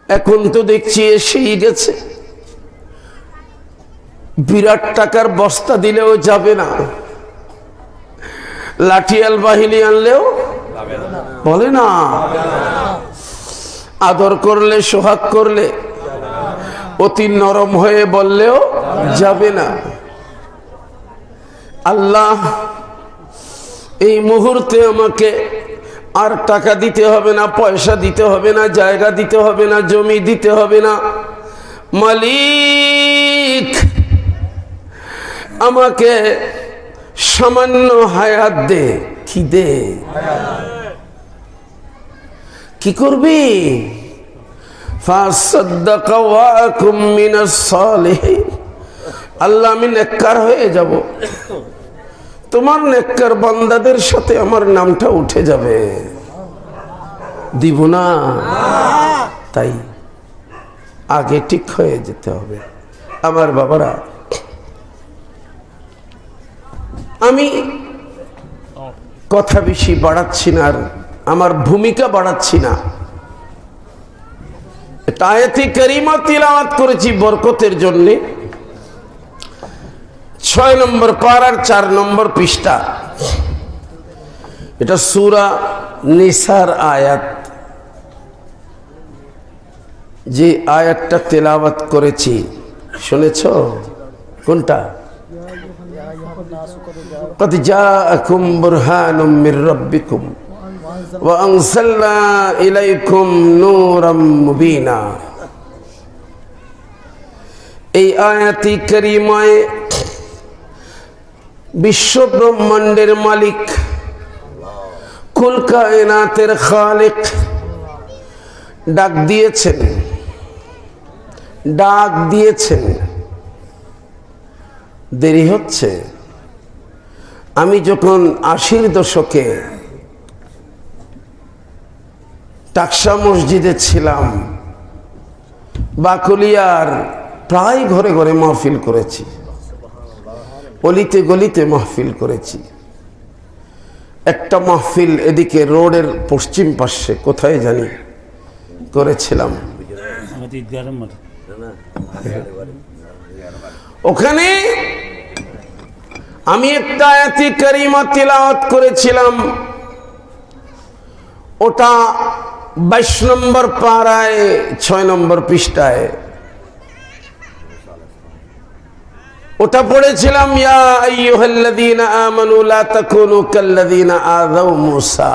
এখন তো দেখছি এসেই গেছে। বিরাট টাকার বস্তা দিলেও যাবে না, লাঠিয়াল বাহিনী আনলেও বলে না, আদর করলে সোহাগ করলে অতি নরম হয়ে বললেও যাবে না। আল্লাহ এই মুহূর্তে আমাকে আর টাকা দিতে হবে না, পয়সা দিতে হবে না, জায়গা দিতে হবে না, জমি দিতে হবে না। মালিক আমাকে সামান্য হায়াত দে। কি দে? কি করবি? ফাসাদদাকা ওয়া আকুম মিনাস সালিহিন। আল্লাহ আমি নেককার হয়ে যাব, তোমার নেককার বান্দাদের সাথে আমার নামটা উঠে যাবে। দিব না? তাই আগে ঠিক হয়ে যেতে হবে। আমার বাবারা, আমি কথা বেশি বাড়াচ্ছি না, আর আমার ভূমিকা বাড়াচ্ছি না। আয়াতে কারিমা তিলাওয়াত করেছি বরকতের জন্য। 6 নম্বর পারার 4 নম্বর পৃষ্ঠা। এটা সূরা নিসার আয়াত। যে আয়াতটা তেলাওয়াত করেছি শুনেছো? কোনটা? قد جاءكم برهان من ربكم وأنزلنا إليكم نورا مبينا। এই আয়াতি কারিমায়ে বিশ্ব ব্রহ্মাণ্ডের মালিক, কুল কায়নাতের খালিক ডাক দিয়েছেন, ডাক দিয়েছেন। দেরি হচ্ছে। আমি যখন 80-র দশকে টাকসা মসজিদে ছিলাম, বাকলিয়ার প্রায় ঘরে ঘরে মাহফিল করেছি, অলিতে গলিতে মাহফিল করেছি। একটা মাহফিল এদিকে রোডের পশ্চিম পাশে কোথায় জানি করেছিলাম। ওখানে আমি একটা আয়াতি কারিমা তিলাওয়াত করেছিলাম। ওটা 22 নম্বর পারায় 6 নম্বর পৃষ্ঠায়। ওটা পড়েছিলাম, ইয়া আইয়ুহাল্লাযীনা আমানু লা তাকুনু কাল্লাযীনা আযাউ মূসা।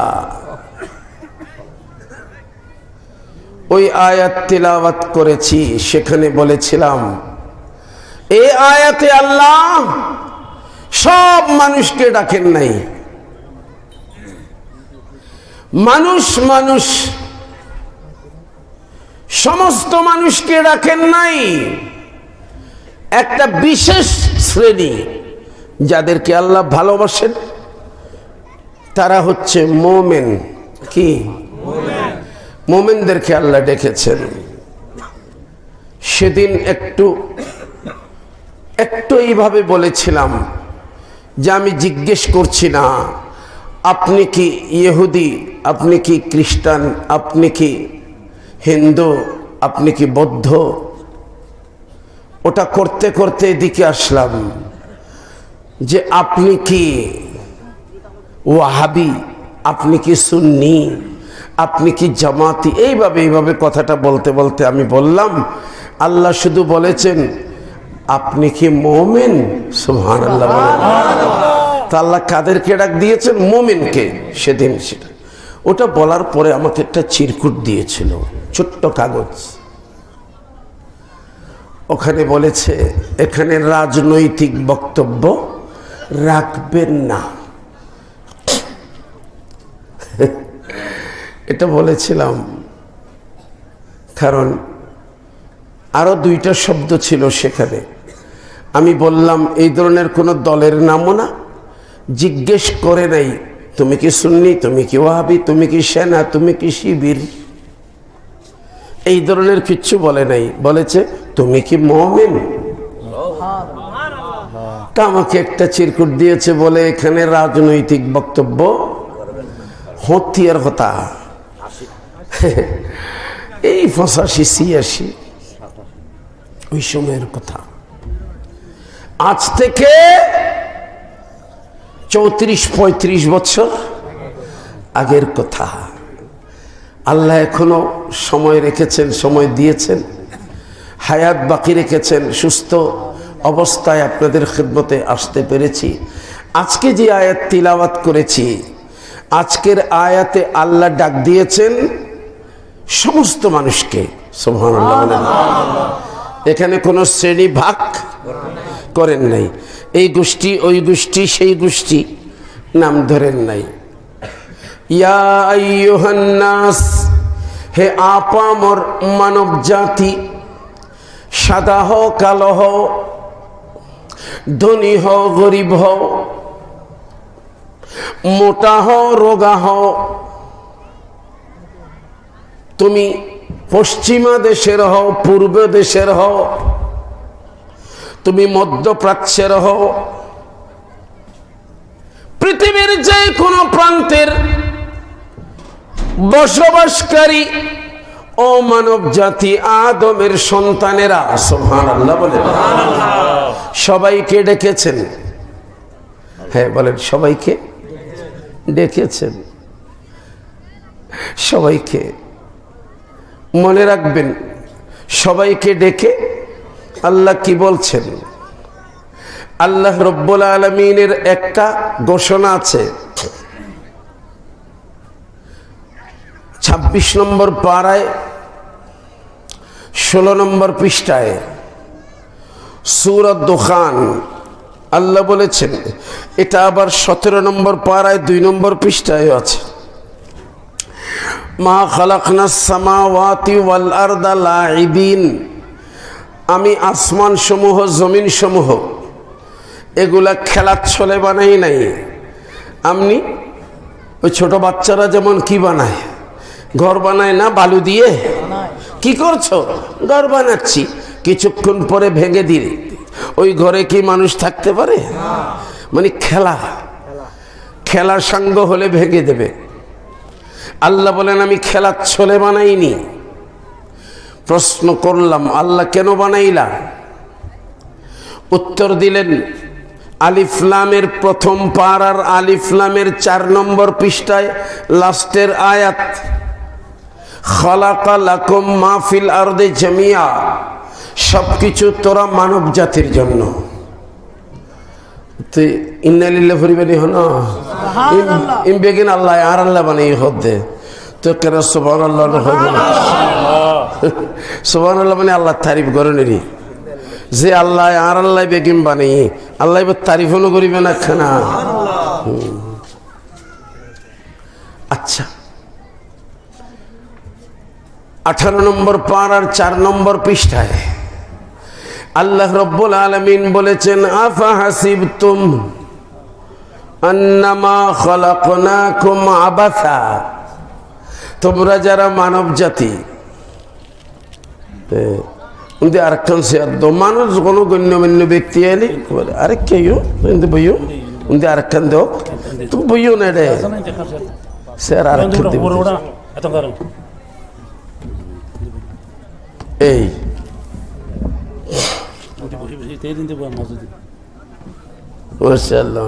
ওই আয়াত তিলাওয়াত করেছি। সেখানে বলেছিলাম এই আয়াতে আল্লাহ সব মানুষকে ডাকেন নাই। মানুষ মানুষ সমস্ত মানুষকে ডাকেন নাই। একটা বিশেষ শ্রেণী যাদেরকে আল্লাহ ভালোবাসেন তারা হচ্ছে মুমিন। কি? মুমিনদেরকে আল্লাহ ডেকেছেন। সেদিন একটু এইভাবে বলেছিলাম যে আমি জিজ্ঞেস করছি না আপনি কি ইহুদি, আপনি কি খ্রিস্টান, আপনি কি হিন্দু, আপনি কি বৌদ্ধ। ওটা করতে করতে এদিকে আসলাম যে আপনি কি ওয়াহাবি, আপনি কি সুন্নি, আপনি কি জামাতি। এইভাবে কথাটা বলতে বলতে আমি বললাম আল্লাহ শুধু বলেছেন আপনি কি মুমিন। সুবহানাল্লাহ। তা আল্লাহ কাদেরকে ডাক দিয়েছেন? মুমিনকে। সেদিন সেটা ওটা বলার পরে আমাকে একটা চিরকুট দিয়েছিল, ছোট্ট কাগজ। ওখানে বলেছে এখানে রাজনৈতিক বক্তব্য রাখবেন না। এটা বলেছিলাম কারণ আরো 2টা শব্দ ছিল সেখানে। আমি বললাম এই ধরনের কোনো দলের নামও না, জিজ্ঞেস করে নাই তুমি কি সুন্নি, তুমি কি ওয়াহাবি, তুমি কি সেনা, তুমি কি শিবির, এই ধরনের কিচ্ছু বলে নাই। বলেছে তুমি কি মুমিন। তা আমাকে একটা চিরকুট দিয়েছে বলে এখানে রাজনৈতিক বক্তব্য হতিয়ার কথা। এই এই 85-86 ওই সময়ের কথা। আজ থেকে 34-35 বছর আগের কথা। আল্লাহ এখনো সময় রেখেছেন, সময় দিয়েছেন, হায়াত বাকি রেখেছেন, সুস্থ অবস্থায় আপনাদের খিদমতে আসতে পেরেছি। আজকে যে আয়াত তিলাওয়াত করেছি, আজকের আয়াতে আল্লাহ ডাক দিয়েছেন সমস্ত মানুষকে। সুবহানাল্লাহ বলেন। এখানে কোনো শ্রেণী ভাগ করেন নাই, এই গোষ্ঠী ওই গোষ্ঠী সেই গোষ্ঠী নাম ধরেন নাই। ইয়া আইয়ুহান নাস, হে আপামর মানব জাতি, সাদা হও কালো হও, ধনী হও গরিব হও, মোটা হও রোগা হও, তুমি পশ্চিমা দেশের হও পূর্ব দেশের হও, তুমি মধ্যপ্রাচ্যের হও, পৃথিবীর যে কোনো প্রান্তের বসবাসকারী ও মানব জাতি আদমের সন্তানেরা, সুবহানাল্লাহ বলেন, সবাইকে ডেকেছেন। হ্যাঁ বলেন, সবাইকে ডেকেছেন। সবাইকে মনে রাখবেন, সবাইকে ডেকে আল্লাহ কি বলছেন। আল্লাহ রব্বুল আলামিনের একটা ঘোষণা আছে 26 নম্বর পারায় 16 নম্বর পৃষ্ঠায় সূরা দুখান। আল্লাহ বলেছেন, এটা আবার 17 নম্বর পারায় 2 নম্বর পৃষ্ঠায় আছে, মা খালাকনাস সামাওয়াতি ওয়াল আরদা লাইবিন, আমি আসমান সমূহ জমিন সমূহ এগুলা খেলার ছলে বানাই নাই। আমি ওই ছোট বাচ্চারা যেমন কি বানায়, ঘর বানায় না বালু দিয়ে, কি করছো, ঘর বানাচ্ছি, কিছুক্ষণ পরে ভেঙে দিলে ওই ঘরে কি মানুষ থাকতে পারে? মানে খেলার সঙ্গ হলে ভেঙে দেবে। আল্লাহ বলেন, আমি খেলার ছলে বানাইনি। প্রশ্ন করলাম, আল্লাহ কেন বানাইলা? উত্তর দিলেন, আলিফ লামের প্রথম পারার আলিফ লামের 4 নম্বর পৃষ্ঠায় লাস্টের আয়াত, খালাকা লাকুম মা ফিল আরদি জামিয়া, সবকিছু তোরা মানব জাতির জন্য। তো ইন্না লিল্লাহি ফরিবানি হনো ইম বেগিন আল্লাহ আর আল্লাহ বানাই হদে তো কেন সুবহানাল্লাহ হবে না? সুবহানাল্লাহ মানে আল্লাহ তারিফ করেনি, যে আল্লাহ আর আল্লাহ বেগিন বানাই আল্লাহ তারিফও করিবে না খানা। আচ্ছা, 18 নম্বর পারার 4 নম্বর পৃষ্ঠায় আল্লাহ রব্বুল আলামিন বলেছেন, আফা হাসিবতুম আন্নামা খালাকনাকুম আবাসা, তোমরা যারা মানব জাতি, আরেকটা মানুষ কোন গণ্যমান্য ব্যক্তি এলি আরেক কেউ বইও আরেকখান দেও, তুমি বইও না রে স্যার আরেকখান দেব। এই মাশাআল্লাহ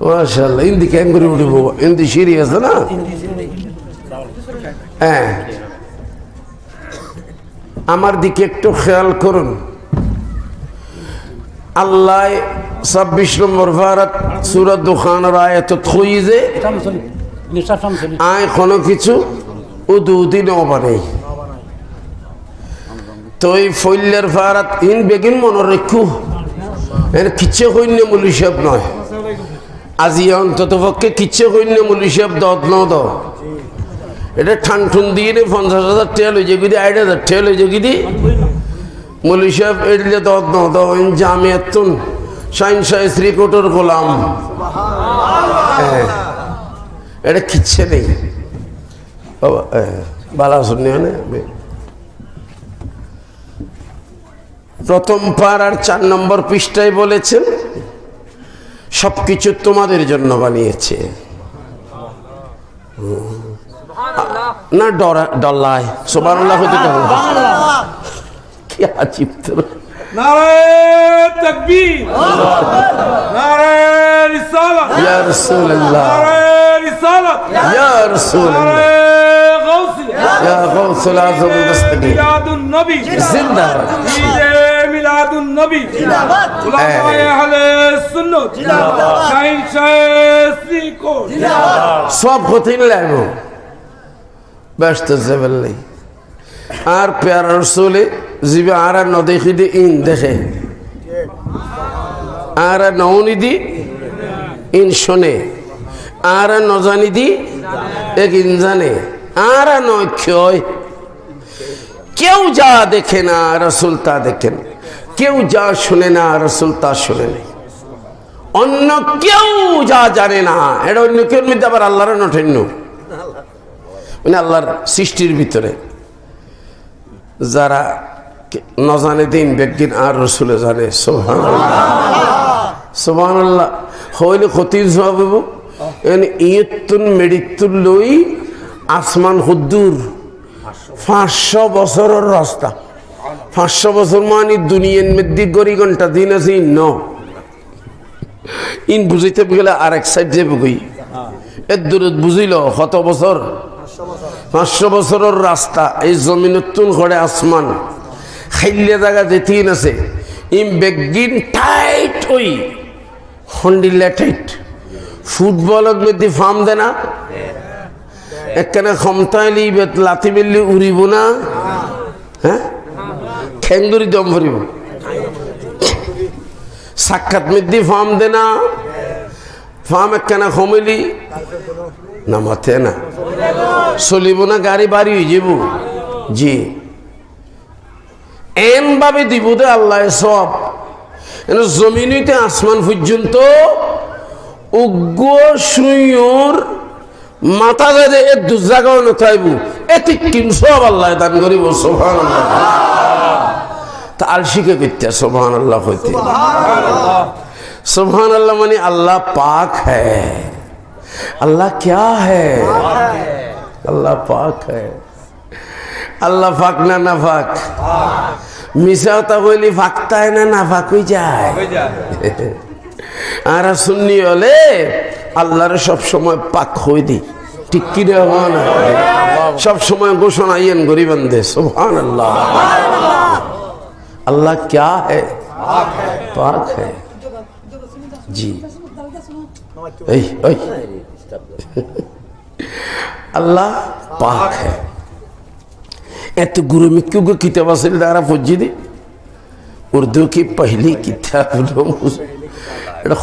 মাশাআল্লাহ হিন্দি কেন করে উঠব, হিন্দি সিরিয়াস না? হ্যাঁ, আমার দিকে একটু খেয়াল করুন। আল্লাহ 26 নম্বর পারা সূরা দুখানের আয়াত খুঁজে আয় কোনো কিছু উদুদি নবানাই তো এই ফইলের ফারাত ইন বেগিন মনে রেখু এর কিচ্ছে হইনে মূল হিসাব নয়, আজি অন্তত পক্ষে কিচ্ছে হইনে মূল হিসাব দত ন দ এটা ঠান ঠুন দিয়ে 50,000 টেল হয়ে যাবি, 8,000 টেল হয়ে যাবি মূল হিসাব এড়লে দত ন দ জামিয়াতুন সাইন সাই শ্রীকোটর গোলাম। এটা কিচ্ছে নেই বালা শুনে প্রথম পারার 4 নম্বর পৃষ্ঠায় বলেছেন, সবকিছু তোমাদের জন্য বানিয়েছে। না ডল্লায় সুবহানাল্লাহ হইতে কি আজীব তোর নারে তাকবীর নারে রিসালাত ইয়া রাসূলুল্লাহ নারে রিসালাত ইয়া রাসূলুল্লাহ নারে গাউসিয়া ইয়া গাউসুল আযম মুস্তাকিম মিলাদুন নবী জিন্দাবাদ ঈদে মিলাদুন নবী জিন্দাবাদ উলামায়ে আহলে সুন্নাত জিন্দাবাদ শাহিন শাহসিকো জিন্দাবাদ সব হতেই লাগো ব্যস্ত জবল্লাই আর প্যারা রসুলে জিবে আর ন দেখি দি ইন দেখে আর নৌনি দি ইন শোনে আর নজানি দি এক ইন জানে আর নয় কেউ যা দেখে না রসুল তা দেখেন, কেউ যা শুনে না রসুল তা শুনে নেই, অন্য কেউ যা জানে না এটা অন্য কেউ মধ্যে আবার আল্লাহর নঠেন্য মানে আল্লাহর সৃষ্টির ভিতরে যারা নজানে দিন বেগিন আর রসুলে জানে সুবহানাল্লাহ হইলে ক্ষতির সব ইয়তুন মেডিতুন লই আসমান হুদ্দুর 500 বছরের রাস্তা 500 বছর মানে দুনিয়ার মধ্যে গড়ি ঘন্টা দিন আছে ইন বুঝাইতে গেলে আর এক সাইড যে বুঝি এর দূরে বুঝিল কত বছর 500 বছরের রাস্তা এই জমিনতুন করে আসমান খাইলে জায়গা যেতেই আছে ইম বেগিন টাইট ওই হন্ডিল্লা টাইট ফুটবলত মধ্যে ফার্ম দে না একখানে ক্ষমতাইলি লাথি মেললি উড়িব না হ্যাঁ ঠেঙ্গুরি দম ভরিব সাক্ষাৎ মধ্যে ফার্ম দে না ফার্ম একখানে কমিলি না মাথে না চলিব না গাড়ি বাড়ি হয়ে যাব জি এন ভাবে দিব দে আল্লাহ সব জমিনিতে আসমান পর্যন্ত উগ্র সুয়ুর মাথা যাতে এ দুজাগাও নথাইব এটি কিন সব আল্লাহ দান করিব সুবহানাল্লাহ তা আলসিকে করতে সুবহানাল্লাহ হইতে সুবহানাল্লাহ মানে আল্লাহ পাক হ্যায় अल्लाह क्या है अल्लाह पाक है अल्लाह फाक ना नाफाक मिसाता बोली फाकता है ना नाफाक हो जाए आरा सुन्नी होले अल्लाह रे सब समय पाक होई दी ठीक की रे हो ना सब समय घोषणा येन गरी बंदे सुभान अल्लाह अल्लाह क्या है पाक है जी अल्लाह पाक है ऐत गुरु में क्यों किताब असल दारा फौजी दी उर्दू की पहली किताब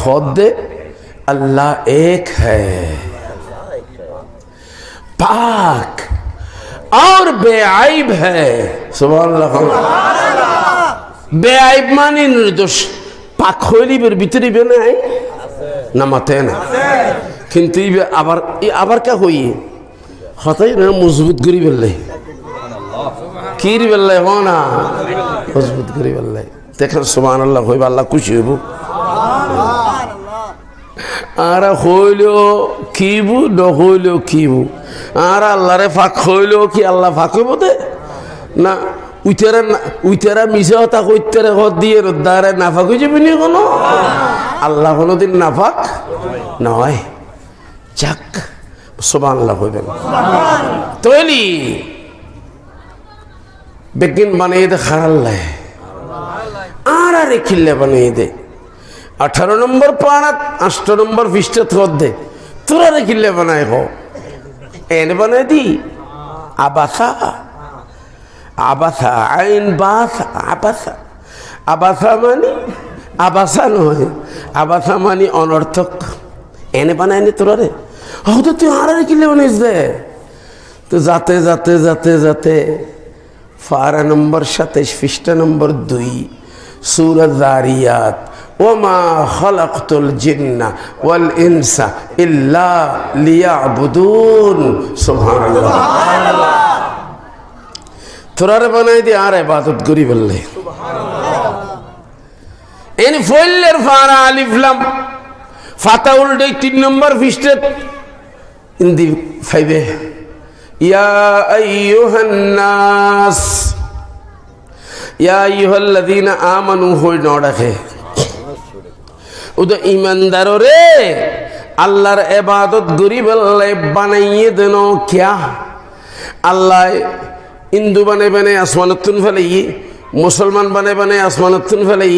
खुद दे अल्लाह एक है पाक और बेआइब है सुभान अल्लाह बेआइब मानी निर्दोष पाक होली बेर भीतरी बेना है ना माते ना किंतु ये आबार क्या हुई हताई ना मजबूत करी बल्ले कीरी बल्ले हो ना मजबूत करी बल्ले देखना सुभान अल्लाह होई बाल्ला कुछ है वो आरा होइलो कीबू न होइलो कीबू आरा अल्लाह रे फाक होइलो कि अल्लाह फाक हो बोते ना उइतेरा मिसे होता को इतेरे हो दिए रुद्दारे नाफाक हो जाबे नी कोनो আল্লাহ কোনদিন নাফাক নয় যাক সুবহানাল্লাহ হইবেন তৈলি বেগিন বানিয়ে দে খারাল্লাহ আর আরে খিল্লে বানিয়ে দে 18 নম্বর পারাত 8 নম্বর পৃষ্ঠা থদ দে তোরা রে খিল্লে বানায় হো এনে বানায় দি আবাসা আবাসা আইন বাস আবাসা আবাসা মানে আবাসা নয় আবাসা মানে অনর্থক এনে বানায়নি তোরা রে হয়তো তুই আর কিলে বানাইস দে তো যাতে যাতে যাতে যাতে ফারা নম্বর 27 পৃষ্ঠা নম্বর 2 সূরা যারিয়াত ওমা খালাকতুল জিন্না ওয়াল ইনসা ইল্লা লিয়াবুদুন সুবহানাল্লাহ তোরা রে বানাই দি আর ইবাদত করি বললে इन फुल्लर फारा अलिफ लम फाता उल्टे 3 नंबर फिस्टेट इन दी फाइवे ইয়া আইয়ুহান্নাস, ইয়া আইয়ুহাল্লাযীনা আমানু হই ন রাখে ওদের ইমানদার রে আল্লাহর ইবাদত গরিব আল্লাহ বানাইয়ে দেন ক্যা আল্লাহ হিন্দু বানাই আসমানতুন ফেলাই, মুসলমান বানাই আসমানতুন ফেলাই,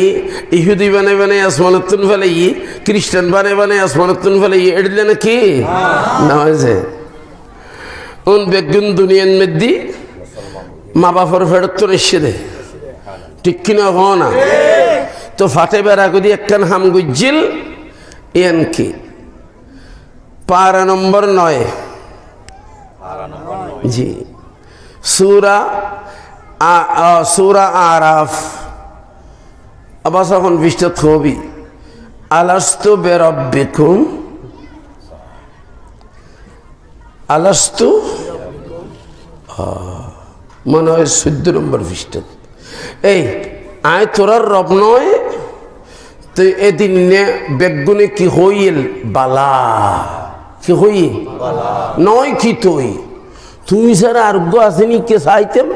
ইহুদি বানাই আসমানতুন ফেলাই, খ্রিস্টান বানাই আসমানতুন ফেলাই, এডলে নাকি না হয়েছে উন বেগুন দুনিয়ার মধ্যে মা বাপর ফেরত তো এসে দে ঠিক কিনা হ না তো ফাটে বেড়া করি একখান হাম গুজিল এন কি পারা নম্বর 9 জি সূরা আরাফ আবাস এখন পৃষ্ঠা ছবি আলাস্তু বিরাব্বিকুম আলাস্তু মনে হয় 14 নম্বর পৃষ্ঠা এই আয় তোরার রব নয় তো এদিন বেগুনে কি হইল বালা কি হই নয় কি তুমি স্যার আরোগ্য আসেনি কে চাইতেম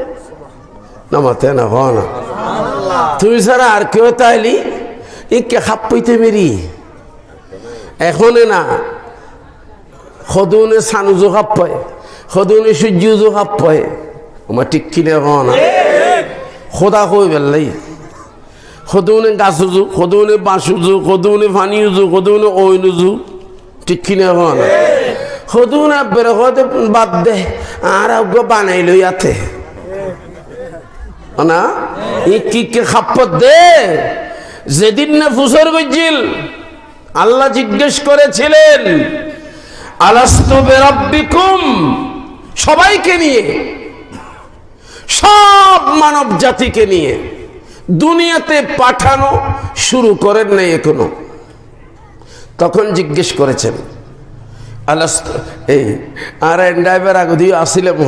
না মাতে না হ না তুমি স্যার আর কেউ তাইলি এ কে খাপ পাইতে মেরি এখনে না সদৌনে সানুজো খাপ পায় সদৌনে সূর্যজো খাপ পায় আমার ঠিক কিনে হ না খোদা কই বেললাই সদৌনে গাছ উজু সদৌনে বাঁশ উজু সদৌনে পানি উজু সদৌনে অইন উজু ঠিক কিনে হ না সদৌনে বেরোতে বাদ দে আর বানাই লো ইয়াতে না ই কি কে খাপ্পত দে যেদিন না ফুসর গজিল আল্লাহ জিজ্ঞেস করেছিলেন আলাস্তু বিরাব্বিকুম সবাইকে নিয়ে সব মানব জাতিকে নিয়ে দুনিয়াতে পাঠানো শুরু করেন নাই এখনো তখন জিজ্ঞেস করেছেন আলাস্তু এই আর ড্রাইভার আগে দিয়ে আসিলাম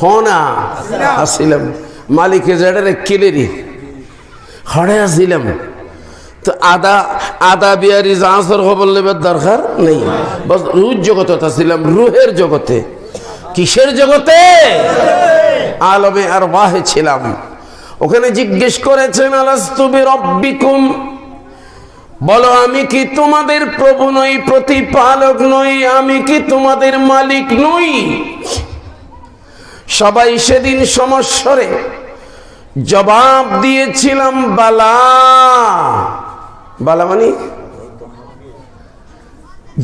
হনা আসিলাম মালিকে জেডারে কিলেরি হড়ে আসিলাম তো আদা বিয়ারি জাঁসর খবর লেবার দরকার নেই বস রুহ জগতে আসিলাম রুহের জগতে কিসের জগতে আলমে আর বাহে ছিলাম ওখানে জিজ্ঞেস করেছেন আলাস্তু বিরাব্বিকুম বলো আমি কি তোমাদের প্রভু নই প্রতিপালক নই আমি কি তোমাদের মালিক নই সবাই সেদিন সমস্বরে জবাব দিয়েছিলাম বালা বালা মানে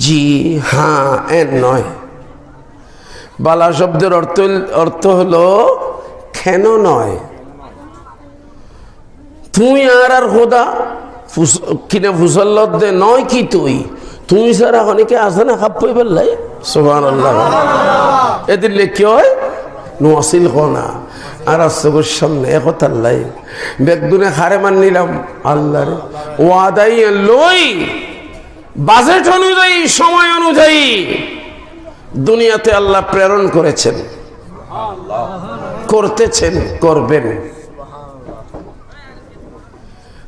জি হ্যাঁ এর নয় বালা শব্দের অর্থ হলো কেন নয় তুই আর খোদা কিনে ফুসল্লত দে নয় কি তুমি স্যার অনেকে আসে না খাপ পাই পেলাই সুবহানাল্লাহ এদিন কি হয় নোয়াসিল না আর চোখের সামনে একতাল্লাই বেগদুনে হারে মান নিলাম আল্লাহ রে ওয়াদাই লই বাজেট অনুযায়ী সময় অনুযায়ী দুনিয়াতে আল্লাহ প্রেরণ করেছেন করতেছেন করবেন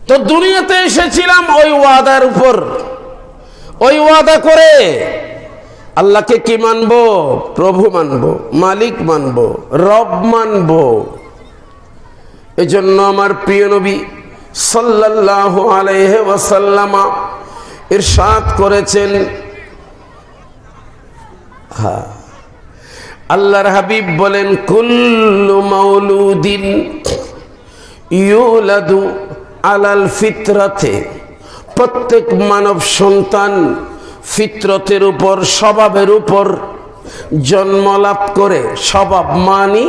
তো দুনিয়াতে এসেছিলাম ওই ওয়াদার উপর ওই ওয়াদা করে আল্লাহকে কি মানবো প্রভু মানবো মালিক মানবো রব মানবো এজন্য আমার প্রিয় নবী সাল্লাল্লাহু আলাইহি ওয়াসাল্লাম ইরশাদ করেছেন আল্লাহর হাবিব বলেন কুল্লু মাউলুদিন ইউলাদু আলাল ফিতরাতে প্রত্যেক মানব সন্তান ফিতরতের উপর স্বভাবের উপর জন্ম লাভ করে স্বভাব মানি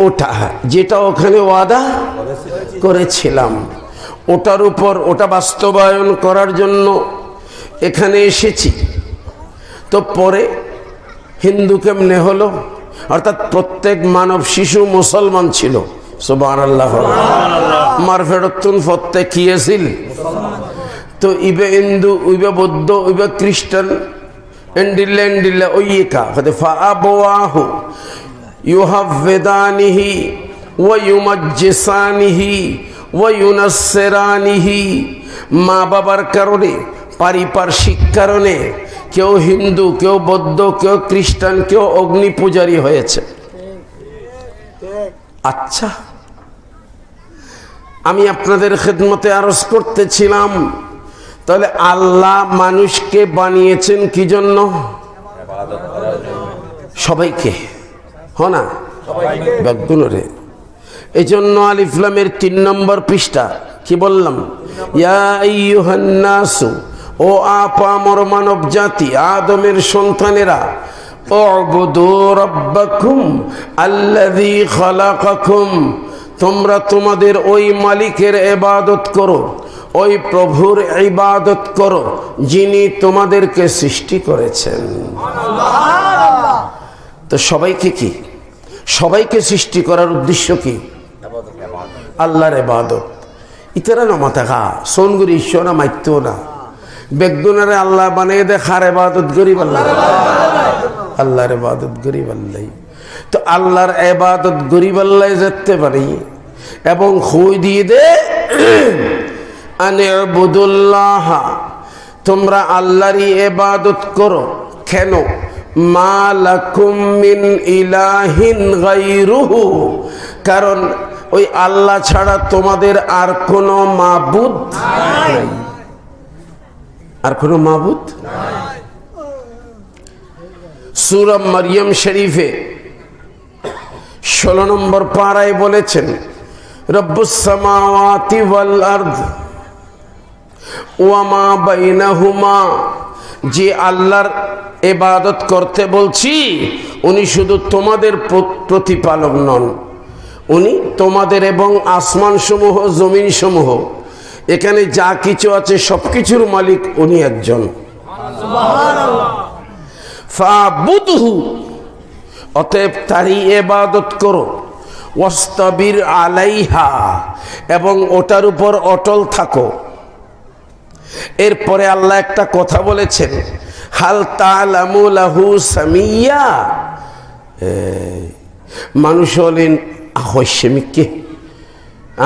ওটা যেটা ওখানে ওয়াদা করেছিলাম ওটার উপর ওটা বাস্তবায়ন করার জন্য এখানে এসেছি তো পরে হিন্দু কেমনে হলো অর্থাৎ প্রত্যেক মানব শিশু মুসলমান ছিল সুবহানাল্লাহ মারফেরতুন প্রত্যেক কি আছিল তো ইবে হিন্দু ইবে বৌদ্ধ ইবে খ্রিস্টান এন্ডিল্লা ওইকা ফাআবাহু ইউহাফিদানিহি ওয়া ইউমাজ্জিসানিহি ওয়া ইউনাসসিরানিহি মা বাবার কারণে পারিপার্শ্বিক কারণে কেউ হিন্দু, কেউ বৌদ্ধ, কেউ খ্রিস্টান, কেউ অগ্নি পূজারী হয়েছে। আচ্ছা, আমি আপনাদের খেদমতে আরজ করতেছিলাম, তাহলে আল্লাহ মানুষকে বানিয়েছেন কি জন্য? সবাইকে, না ব্যাগুণরে। এই জন্য আলিফ লামের 3 নম্বর পৃষ্ঠা কি বললাম? ইয়া আইয়ুহান নাসু, ও আপামর মানব জাতি, আদমের সন্তানেরা, উবুদু রাব্বাকুম আল্লাযী খালাকাকুম, তোমরা তোমাদের ওই মালিকের ইবাদত করো, ওই প্রভুর ইবাদত করো যিনি তোমাদেরকে সৃষ্টি করেছেন। তো সবাইকে কি? সবাইকে সৃষ্টি করার উদ্দেশ্য কি? আল্লাহর ইবাদত। ইতারা না মাথা সোনগুরি ঈশ্বর মাইত না, বেগুনারে আল্লাহ বানিয়ে দে, খার ইবাদত গরিব আল্লাহ, আল্লাহর ইবাদত গরিব আল্লাহ। তো আল্লাহর ইবাদত গরিব আল্লাহ যেতে পারি এবং খুই দিয়ে দে আনিবুদুল্লাহ, তোমরা আল্লাহরই ইবাদত করো। কেন? মা লাকুম মিন ইলাহিন গায়রুহু, কারণ ওই আল্লাহ ছাড়া তোমাদের আর কোনো মাবুদ নাই, আর কোনো মাবুদ নাই। সূরা মারইয়াম শরীফে 16 নম্বর পারায় বলেছেন, রব্বুস সামাওয়াতি ওয়াল আরদ ওয়া মা বাইনাহুমা, যে আল্লাহর ইবাদত করতে বলছি উনি শুধু তোমাদের প্রতিপালক নন, উনি তোমাদের এবং আসমান সমূহ, জমিন সমূহ, এখানে যা কিছু আছে সবকিছুর মালিক উনি একজন। সুবহানাল্লাহ। ফাবুদহু, অতএব তারই ইবাদত করো। ওয়াস্তাবির আলাইহা, এবং ওটার উপর অটল থাকো। এরপরে আল্লাহ একটা কথা বলেছেন, হাল তা'লামু লাহু সামিয়া, মানুষ হলেন আহস্যমিককে,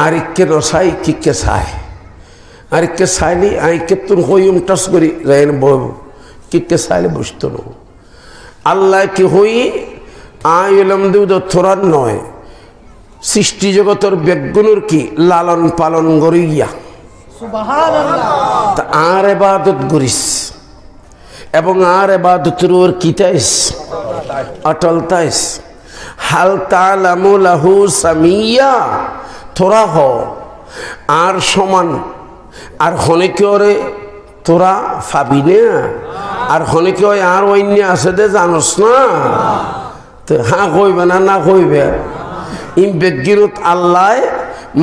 আরেককে রসাই কিকে চায়, আরেককে চাইলি আইকে তুন হইম টাস করি যাইন বব কিকে চাইলে বসত না। আল্লাহ কি হই আইলাম দেউদ থরার নয়, সৃষ্টি জগতের বেগুনুর কি লালন পালন করিয়া তা আর ইবাদত করিস, এবং আর ইবাদতের ওর কিতাইস অটল তাইস। হাল তা'লামু লাহু সামিয়া, তোরা হ আর সমান, আর হনেকে ওরে তোরা ফাবি না, আর হনেকে ওই আর অন্য আছে দে জানোস না। তো হ্যাঁ কইবে না, না কইবে ইম বেগুনত আল্লাহ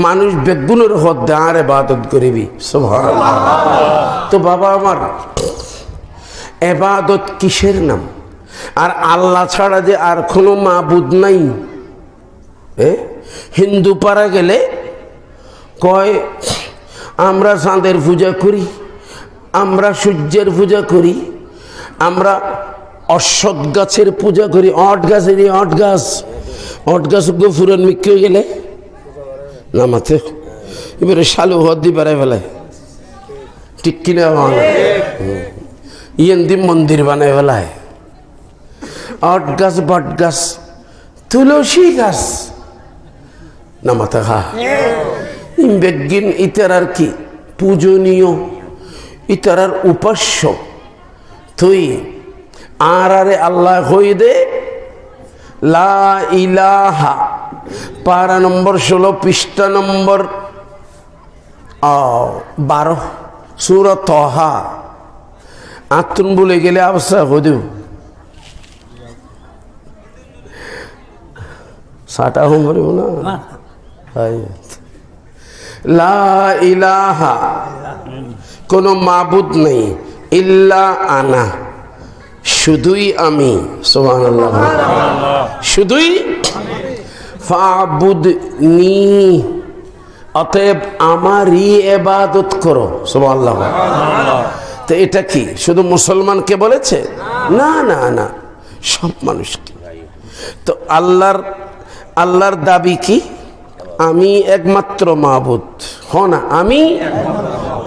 মানুষ বেগুনের হদ্দে আর ইবাদত করিবি। সুবহানাল্লাহ। তো বাবা আমার, ইবাদত কিসের নাম? আর আল্লাহ ছাড়া যে আর কোনো মাবুদ নাই। হিন্দু পাড়া গেলে কয় আমরা চাঁদের পূজা করি, আমরা সূর্যের পূজা করি, আমরা অশ্বত্থ গাছের পূজা করি। অট গাছের অট গাছ, অট গাছ ফুরন মিক্কে গেলে নামাতে এবারে শালু হদি বেড়ায় ফেলায়, ঠিক কিনা? ইয়েন্দি মন্দির বানায় ফেলায়। অট গাছ, বট গাছ, তুলসী গাছ নামাতে খা বেগিন ইতারার কি পূজনীয়, ইতারার উপাস্য। তুই আর আরে আল্লাহ হই দে লা ইলাহা, পারা নম্বর 16 পৃষ্ঠা নম্বর 12 সূরা তাহা। আতুন বলে গেলে অবস্থা হদিও সাটা হম বলিব না। লা ইলাহা, কোনো মাবুদ নেই, ইল্লা আনা, শুধুই আমি। সুবহানাল্লাহ। শুধুই ফাবুদনি, অতএব আমারই ইবাদত করো। সুবহানাল্লাহ। তো এটা কি শুধু মুসলমানকে বলেছে? না না না, সব মানুষকে। তো আল্লাহর দাবি কি? আমি একমাত্র মাবুদ। না, আমি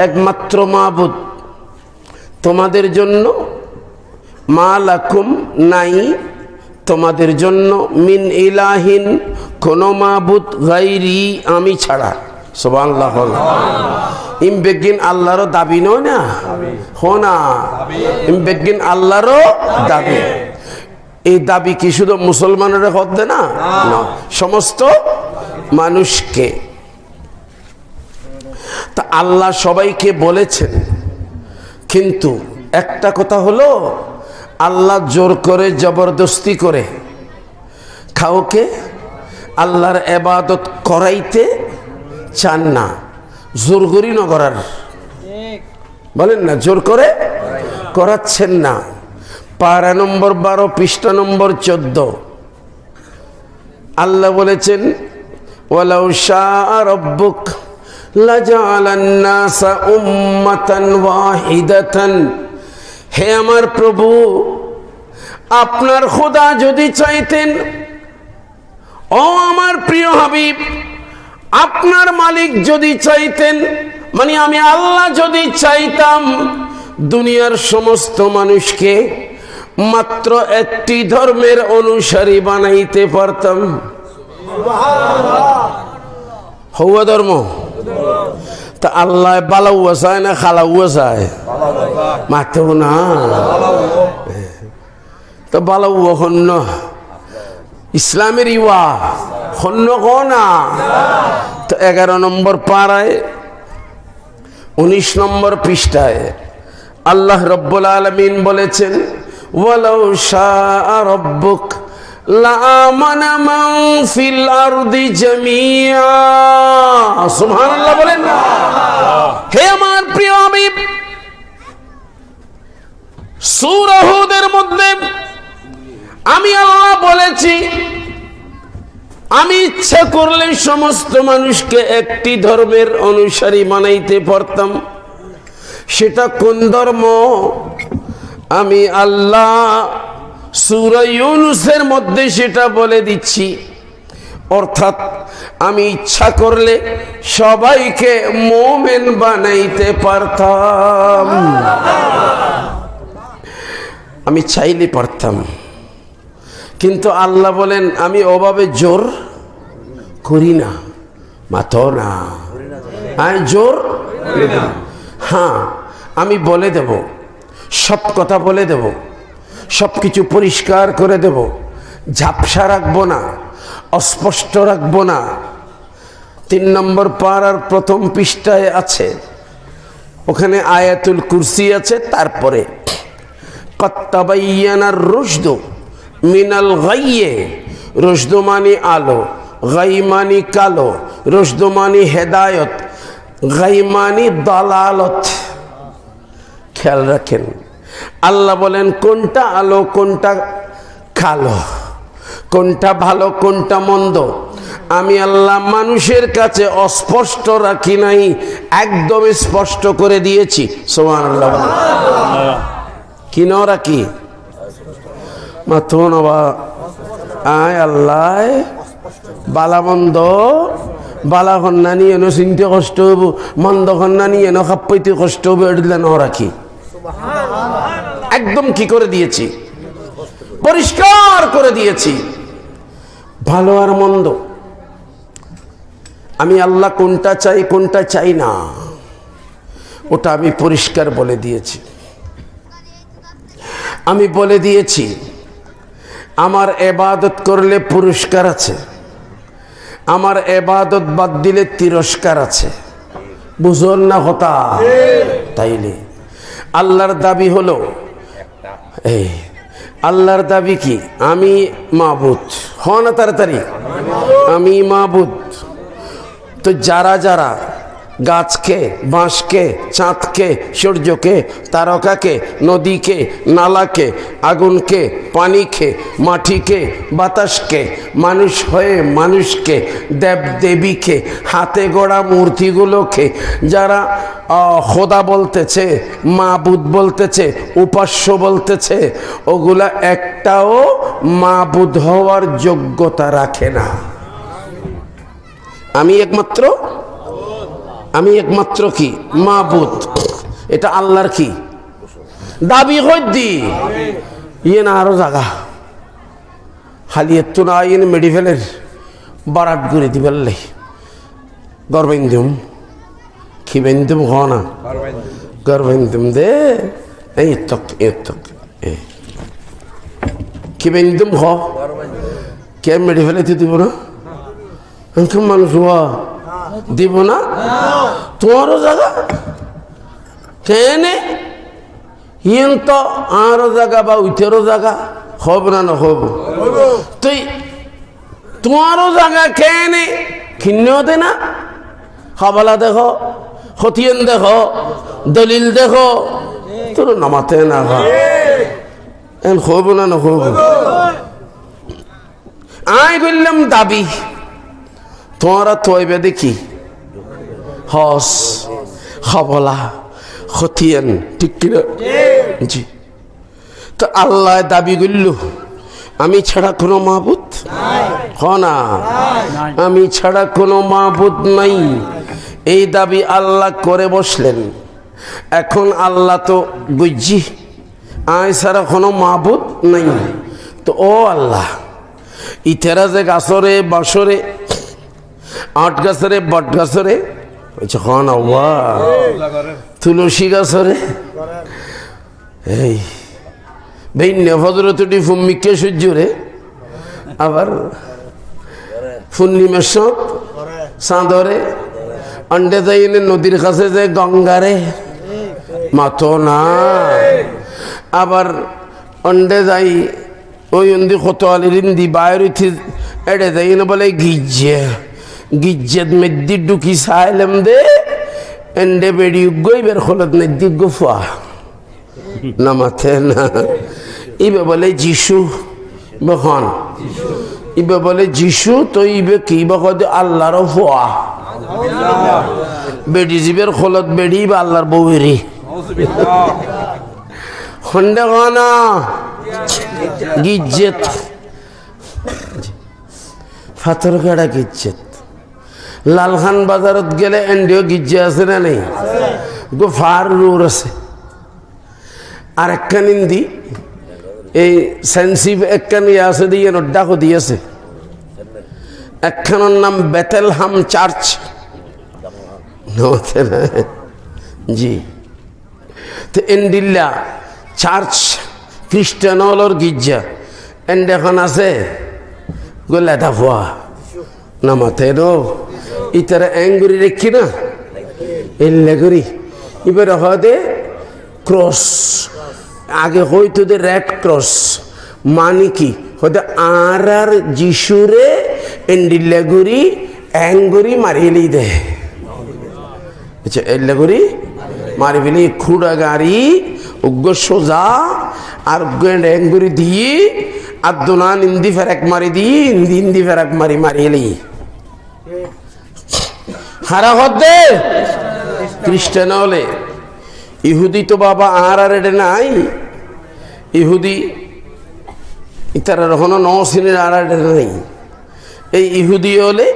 একমাত্র মাবুদ। তোমাদের জন্য মা লাকুম নাই তোমাদের জন্য মিন ইলাহিন কোন মাবুদ গায়রি আমি ছাড়া। সুবহানাল্লাহ। ইম বেগিন আল্লাহরও দাবি নয় না, হোনা ইম বেগিন আল্লাহরও দাবি। এই দাবি কি শুধু মুসলমানের হতে না, সমস্ত মানুষকে। তা আল্লাহ সবাইকে বলেছেন, কিন্তু একটা কথা হলো আল্লাহ জোর করে জবরদস্তি করে কাউকে আল্লাহর ইবাদত করাইতে চান না, জোর করি না করার, বলেন না, জোর করে করাচ্ছেন না। পারা নম্বর 12 পৃষ্ঠা নম্বর 14 আল্লাহ বলেছেন, ওয়ালাউ শাআ রাব্বুক লাজাআলান নাসা উম্মাতান ওয়াহিদাতান। হে আমার প্রভু, আপনার খোদা যদি চাইতেন, ও আমার প্রিয় হাবিব, আপনার মালিক যদি চাইতেন, মানে আমি আল্লাহ যদি চাইতাম দুনিয়ার সমস্ত মানুষকে মাত্র একটি ধর্মের অনুসারী বানাইতে পারতাম। হওয়া ধর্ম তা আল্লাহ বালাউয়া চায় না খালাউয়া চায়? মাতেও না তো বালাউয়া হন্য ইসলামের ইওয়া হন্য না। তো 11 নম্বর পারায় 19 নম্বর পৃষ্ঠায় আল্লাহ রব্বুল আলামিন বলেছেন, ওয়ালাউ শাআ রাব্বুক লাআমানা মান ফিল আরদি জামিআ। সুবহানাল্লাহ বলেন। হে আমার প্রিয় হাবিব, সূরা হুদের মধ্যে আমি আল্লাহ বলেছি, আমি ইচ্ছা করলে সমস্ত মানুষকে একটি ধর্মের অনুসারী বানাইতে পারতাম। সেটা কোন ধর্ম? আমি আল্লাহ সূরা ইউনূসের মধ্যে সেটা বলে দিচ্ছি। অর্থাৎ আমি ইচ্ছা করলে সবাইকে মুমিন বানাইতে পারতাম, আমি চাইলে পারতাম। কিন্তু আল্লাহ বলেন, আমি ওভাবে জোর করি না, মাতো না, আমি জোর। হ্যাঁ, আমি বলে দেব, সব কথা বলে দেব, সব কিছু পরিষ্কার করে দেব, ঝাপসা রাখবো না, অস্পষ্ট রাখবো না। 3 নম্বর পারার 1ম পৃষ্ঠায় আছে, ওখানে আয়াতুল কুরসি আছে। তারপরে ক্বাদ তাবায়্যানার রুশদু মিনাল গাইয়ে, রুশদু মানে আলো, গাই মানে কালো, রুশদু মানে হেদায়ত, গাই মানে দালালত। খেয়াল রাখেন, আল্লাহ বলেন কোনটা আলো কোনটা কালো, কোনটা ভালো কোনটা মন্দ, আমি আল্লাহ মানুষের কাছে অস্পষ্ট রাখি নাই, একদম স্পষ্ট করে দিয়েছি। সুবহানাল্লাহ। কি ন রাখি? মাথুন আয় আল্লাহ বালা মন্দ, বালা কন্যা নিয়ে এনো চিনতে কষ্ট হইব, মন্দ কন্যা নিয়ে এনো খাপ্পাইতে কষ্ট হইব, এটা ন রাখি। একদম কি করে দিয়েছি, পরিষ্কার করে দিয়েছি। ভালো আর মন্দ আমি আল্লাহ কোনটা চাই কোনটা চাই না, ওটা আমি পরিষ্কার বলে দিয়েছি। আমি বলে দিয়েছি আমার ইবাদত করলে পুরস্কার আছে, আমার ইবাদত বাদ দিলে তিরস্কার আছে। বুঝুন না কথা? তাইলে আল্লাহর দাবি হলো, এই আল্লাহর দাবি কি? আমি মাবুদ। হন না তাড়াতাড়ি, আমি মাবুদ। তো যারা যারা গাছকে, বাঁশকে, চাঁদকে, সূর্যকে, তারকাকে, নদীকে, নালাকে, আগুনকে, পানিকে, মাটিকে, বাতাসকে, মানুষ হয়ে মানুষকে, দেব দেবীকে, হাতে গড়া মূর্তিগুলোকে যারা খোদা বলতেছে, মাবুদ বলতেছে, উপাস্য বলতেছে, ওগুলা একটাও মাবুদ হওয়ার যোগ্যতা রাখে না। আমি একমাত্র কি? মাবুদ। এটা আল্লাহর কি দাবি? হইদি ইয়ে না আরো জায়গা খালি এত না ইয়ে মেডিকেলের বারাত করে দিবেলে গর্বেন্দুম কি বেন্দুম হ না গর্বেন্দুম দে এই তক কি বেন্দুম হ কে মেডিকেলে তো দিব না মানুষ হওয়া দিব না তোমারও জায়গা কেনে ইন তো আরো জায়গা বা উঠেরও জায়গা হব না না হব তুই তোমারও জায়গা কেনে খিন্ন দে না খাবালা দেখো খতিয়ান দেখো দলিল দেখো তোর নামাতে না এন হব না না হব আই বললাম দাবি তোমারা তৈবে দেখি হস খাবলা খতিয়ান ঠিক কিনা জি তো আল্লাহ দাবি করল আমি ছাড়া কোনো মাবুদ হ না আমি ছাড়া কোনো মাবুদ নাই এই দাবি আল্লাহ করে বসলেন এখন আল্লাহ তো বুঝছি আয় ছাড়া কোনো মাবুদ নাই তো ও আল্লাহ ইতেরা যে গাছরে বাসরে আট গাছরে বট গাছরে খন তুলসী গাছরে এই ভিন্ন ভদ্রতটি ভূমিকে সূর্যরে আবার পূর্ণিমার সব চাঁদরে অন্ডে যাই নদীর কাছে যে গঙ্গারে মাতো না আবার অন্ডে যাই ওই অন্দি কত আলির ইন্দি বাইর এড়ে যাই না বলে গিজ্জেত মেদ্দি ডুকি চাইলাম দে এন্ডে বেড়ি গইবের খোলত নেদ্দি গুফা নামাতে না ইবে বলে যিশু বখন ইবে বলে যিশু তো ইবে কি বকদ আল্লাহর ফোয়া বেডি জীবের খোলত বেড়ি বা আল্লাহর বউয়েরি খন্ডে খানা গিজ্জেত ফাতর কাটা গিজ্জেত লালখান বাজারত গেলে এন্ডিও গিজ্জে আছে না নেই গোফার রোর আছে আর একখান ইন্দি এই সেন্সিভ একখান ইয়ে আছে দিয়ে নড্ডাকো দিয়েছে একখানের নাম বেথেলহাম চার্চ জি তো এন্ডিল্লা চার্চ খ্রিস্টানলর গির্জা এন্ড এখন আছে গোলাটা ভুয়া নামাতে নো ইতারা অ্যাঙ্গুরি রেখি না এল্লা করি এবার হদে ক্রস আগে হইতো দে রেড ক্রস মানে কি হতে আর যিশুরে এন্ডিল্লাগুড়ি অ্যাঙ্গুরি মারিলি দে আচ্ছা এল্লাগুড়ি মারি ফেলি খুঁড়া গাড়ি উগ্র সোজা আর অ্যাঙ্গুরি দিয়ে আর দোনান ইন্দি ফেরাক মারি দিয়ে ইন্দি ফেরাক মারি মারিলি হারা হতে খ্রিস্টান হলে ইহুদি তো বাবা আর এডে নাই ইহুদি ইতারা এখনো নসিনের আর এডে নাই এই ইহুদি হলে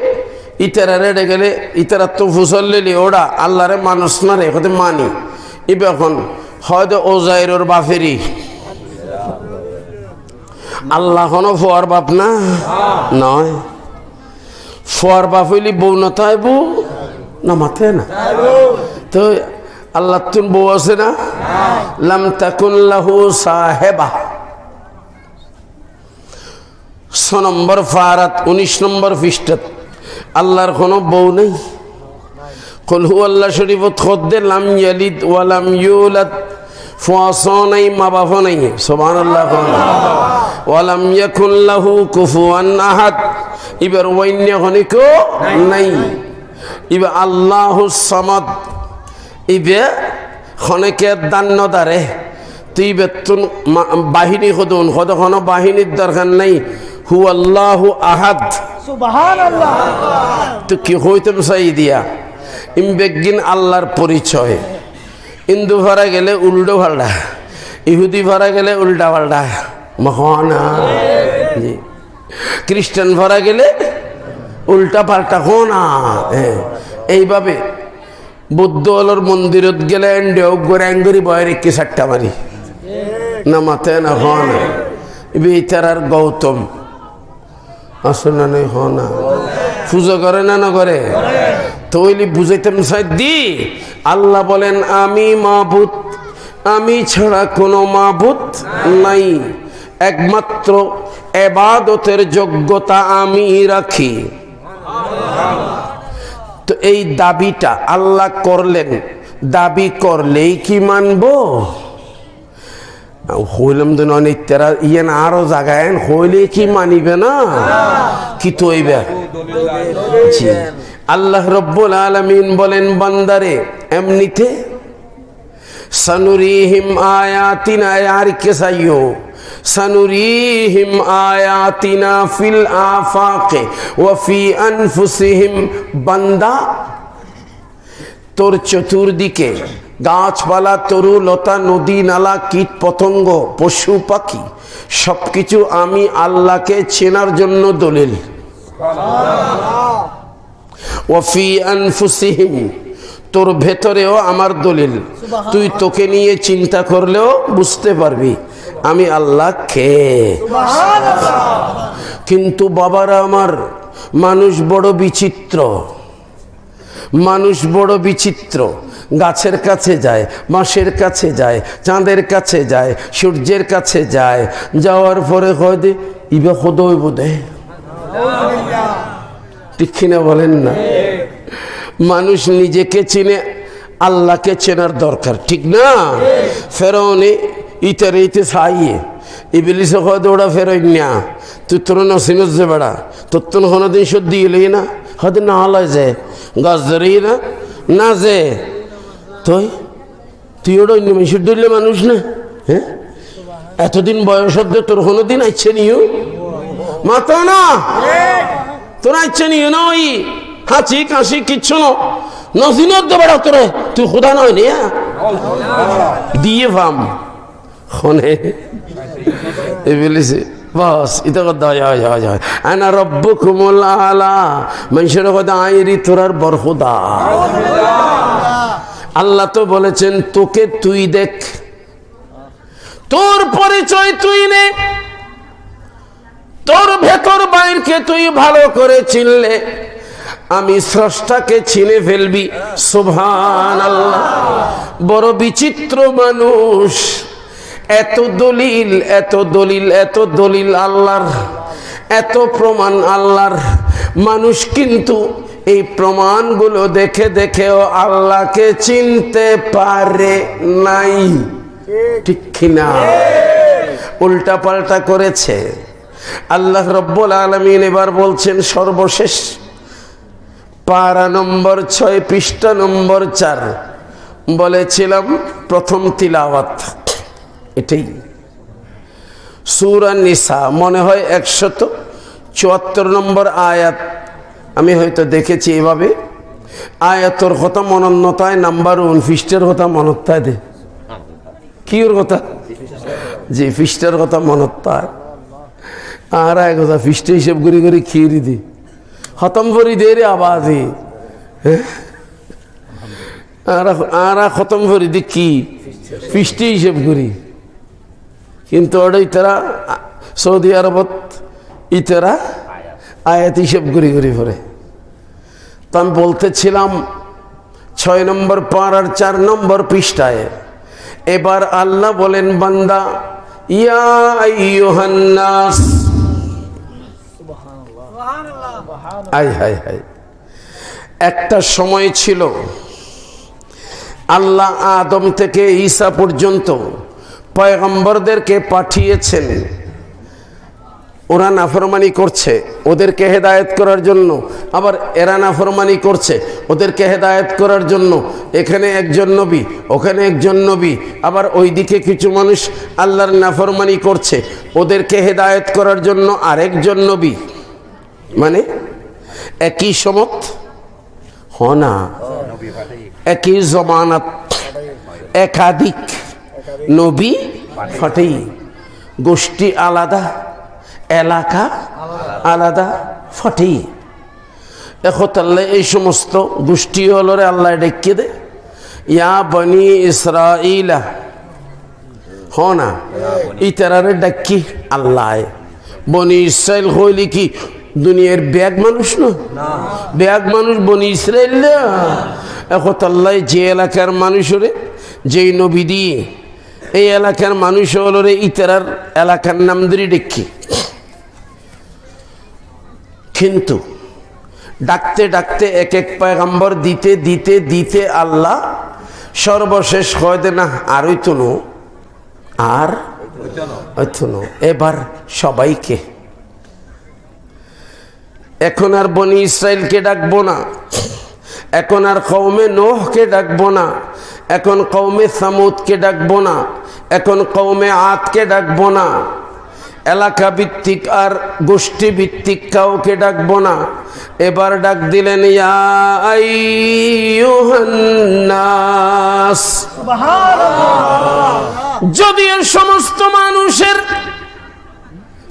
ইতারা রেডে গেলে ইতারা তো ফুসল্লি ওরা আল্লাহরে মানুষ না রে হতে মানি ইবে এখন হয়তো ওজাইরোর বাফেরি আল্লাহ কোনো ফোয়ার বাপ না নয় ফোয়ার বাপ হইলি বউ না তাই বউ না মাথে না তো আল্লাহ তুন বউ আছে না লাম তাকুন লাহু সাহেবা 6 নম্বর ফারাত 19 নম্বর পৃষ্ঠাত আল্লাহর কোনো বউ নেই কুল হুয়াল্লাহ শরীফত খোদ্দে লাম ইয়ালিদ ওয়া লাম ইউলাদ ফুয়াসা নাই মা বাবা নাই সুবহানাল্লাহ ওয়া লাম ইয়াকুন লাহু কুফুয়ান আহাদ এবার ওয়াইন্য হনিকো নাই ইবে আল্লাহুস সামাদ ইবে খনেকে দান্ন দারে তুই বেতুন বাহিনী খদুন খদখনো বাহিনীর দরকার নাই হু আল্লাহু আহাদ সুবহানাল্লাহ তো কি হইতম চাই দিয়া ইমবেগিন আল্লাহর পরিচয় হিন্দু ভরা গেলে উল্টো পাল্টা ইহুদি ভরা গেলে উল্টা পাল্টা মহানা জি খ্রিস্টান ভরা গেলে উল্টা পাল্টা হোনা এইভাবে বুদ্ধ আলোর মন্দিরত গেলে এন্ডেও গোরাঙ্গুরি বয় রেখে সাট্টা মারি না মাথায় না হন বেতারার গৌতম আসলে না হ না পূজা করে না করে তৈলি বুঝাইতাম সাইদি আল্লাহ বলেন আমি মাবুদ, আমি ছাড়া কোনো মাবুদ নাই, একমাত্র ইবাদতের যোগ্যতা আমি রাখি। তো এই দাবিটা আল্লাহ করলেন, দাবি করলেই কি মানবো? হইলাম তো অনেক তেরা ইয়ে না আরো জায়গায় হইলে কি মানিবে না কি তৈবে। আল্লাহ রব্বুল আলামিন বলেন বান্দারে এমনিতে সানুরিহিম আয়াতিনা আর কে সাইয়ো সানুরিহিম আয়াতিনা ফিল আফাকে ওয়া ফি আনফুসিহিম, বান্দা তোর চতুর্দিকে গাছপালা, তরু লতা, নদী নালা, কীট পতঙ্গ, পশু পাখি সবকিছু আমি আল্লাহকে চেনার জন্য দলিল। ওয়া ফি আনফুসিহিম, তোর ভেতরেও আমার দলিল। তুই তোকে নিয়ে চিন্তা করলেও বুঝতে পারবি আমি আল্লাহ কে। কিন্তু বাবারা আমার, মানুষ বড় বিচিত্র, মানুষ বড় বিচিত্র। গাছের কাছে যায়, মাসের কাছে যায়, চাঁদের কাছে যায়, সূর্যের কাছে যায়, যাওয়ার পরে হয়তো ইবে খোদই বোধে ঠিক কিনা বলেন না? মানুষ নিজেকে চিনে, আল্লাহকে চেনার দরকার, ঠিক না? ফেরাউনে ইতারে ইতে সাইয়ে ইবলিস হয়তো ওরা ফেরোই না, তুই তোর নসিনস যে বেড়া তোর তো কোনোদিন সর্দি এলেই না, হয়তো না হলায় যে গাছ ধরেই না না যে তুই ওটা অন্য মানুষের ধরলে মানুষ না। হ্যাঁ, এতদিন বয়স হতে তোর কোনোদিন আইছে নিও মাত্র না, তোর আইছে নিও না ওই হাঁচি কাশি কিচ্ছু না, নসিনত দে বেড়া তোরে, তুই খোদা নয় নি দিয়ে ভাম খনে বলেছে বাস এটা কথা আনা রব্বুকুমুল আলা, মানুষের কথা আইরি তোরার বরখুদা। আল্লাহ তো বলেছেন তোকে তুই দেখ, তোর পরিচয় তুই নে, তোর ভেতর বাইরকে তুই ভালো করে চিনলে আমি স্রষ্টাকে চিনে ফেলবি। সুবহানাল্লাহ। বড় বিচিত্র মানুষ, এত দলিল এত দলিল এত দলিল আল্লাহর, এত প্রমাণ আল্লাহর, মানুষ কিন্তু এই প্রমাণগুলো দেখে দেখেও আল্লাহকে চিনতে পারে নাই, ঠিক কিনা? উল্টা পাল্টা করেছে। আল্লাহ রব্বুল আলামিন এবার বলছেন সর্বশেষ পারা নম্বর 6 পৃষ্ঠা নম্বর 4, বলেছিলাম প্রথম তিলাওয়াত এটাই সূরা নিসা, মনে হয় 174 নম্বর আয়াত। আমি হয়তো দেখেছি এভাবে আয়াতর কথা মনন্নতায় নাম্বার 1 পৃষ্ঠার কথা মনত্তায় দে কি ওর কথা জি পৃষ্ঠার কথা মনত্তায় আর এক কথা পৃষ্ঠা হিসেব করি করি খিরি দি খতম করি দে রে আবাজি আর খতম করি দি কি পৃষ্ঠা হিসেব করি। কিন্তু ওটাই তারা সৌদি আরবত ইতারা আয়াত হিসেব করি করি পরে। তো আমি বলতেছিলাম 6 নম্বর পারার 4 নম্বর পৃষ্ঠায় এবার আল্লাহ বলেন বান্দা ইয়া আইয়ুহান নাস, আই হাই হাই। একটা সময় ছিল আল্লাহ আদম থেকে ঈসা পর্যন্ত পয়গম্বরদেরকে পাঠিয়েছেন, ওরা নাফরমানি করছে, ওদেরকে হেদায়েত করার জন্য, আবার এরা নাফরমানি করছে, ওদেরকে হেদায়েত করার জন্য এখানে একজন নবী, ওখানে একজন নবী, আবার ওইদিকে কিছু মানুষ আল্লাহর নাফরমানি করছে, ওদেরকে হেদায়েত করার জন্য আরেকজন নবী। মানে একই সমত হনা, একই জমানাত, একাধিক নবী ফাটেই, গোষ্ঠী আলাদা, এলাকা আলাদা ফটেই। এখন আল্লাহ এই সমস্ত গোষ্ঠী হলরে আল্লাহ ডেকে দে ইয়া বনি ইসরাইলা হ না ইতারারে ডাকি আল্লাহ বনি ইসরাইল হইলে কি দুনিয়ার ব্যাগ মানুষ না ব্যাগ মানুষ বনি ইসরাইল না এখন আল্লাহ যে এলাকার মানুষরে যেই নবী দিয়ে এই এলাকার মানুষ হল রে ইতারার এলাকার নাম ধরে ডেকি কিন্তু ডাকতে ডাকতে এক এক পয়গম্বর দিতে দিতে দিতে আল্লাহ সর্বশেষ কয়দে না আর হইতো না আর হইতো না এবার সবাইকে এখন আর বনি ইসরাইলকে ডাকবো না এখন আর কওমে নোহকে ডাকবো না এখন কওমে সামুদকে ডাকবো না এখন কওমে আদকে ডাকবো না এলাকা ভিত্তিক আর গোষ্ঠী ভিত্তিক কাউকে ডাকবো না এবার ডাক দিলেন ইয়া আইয়ুহান নাস যদিও সমস্ত মানুষের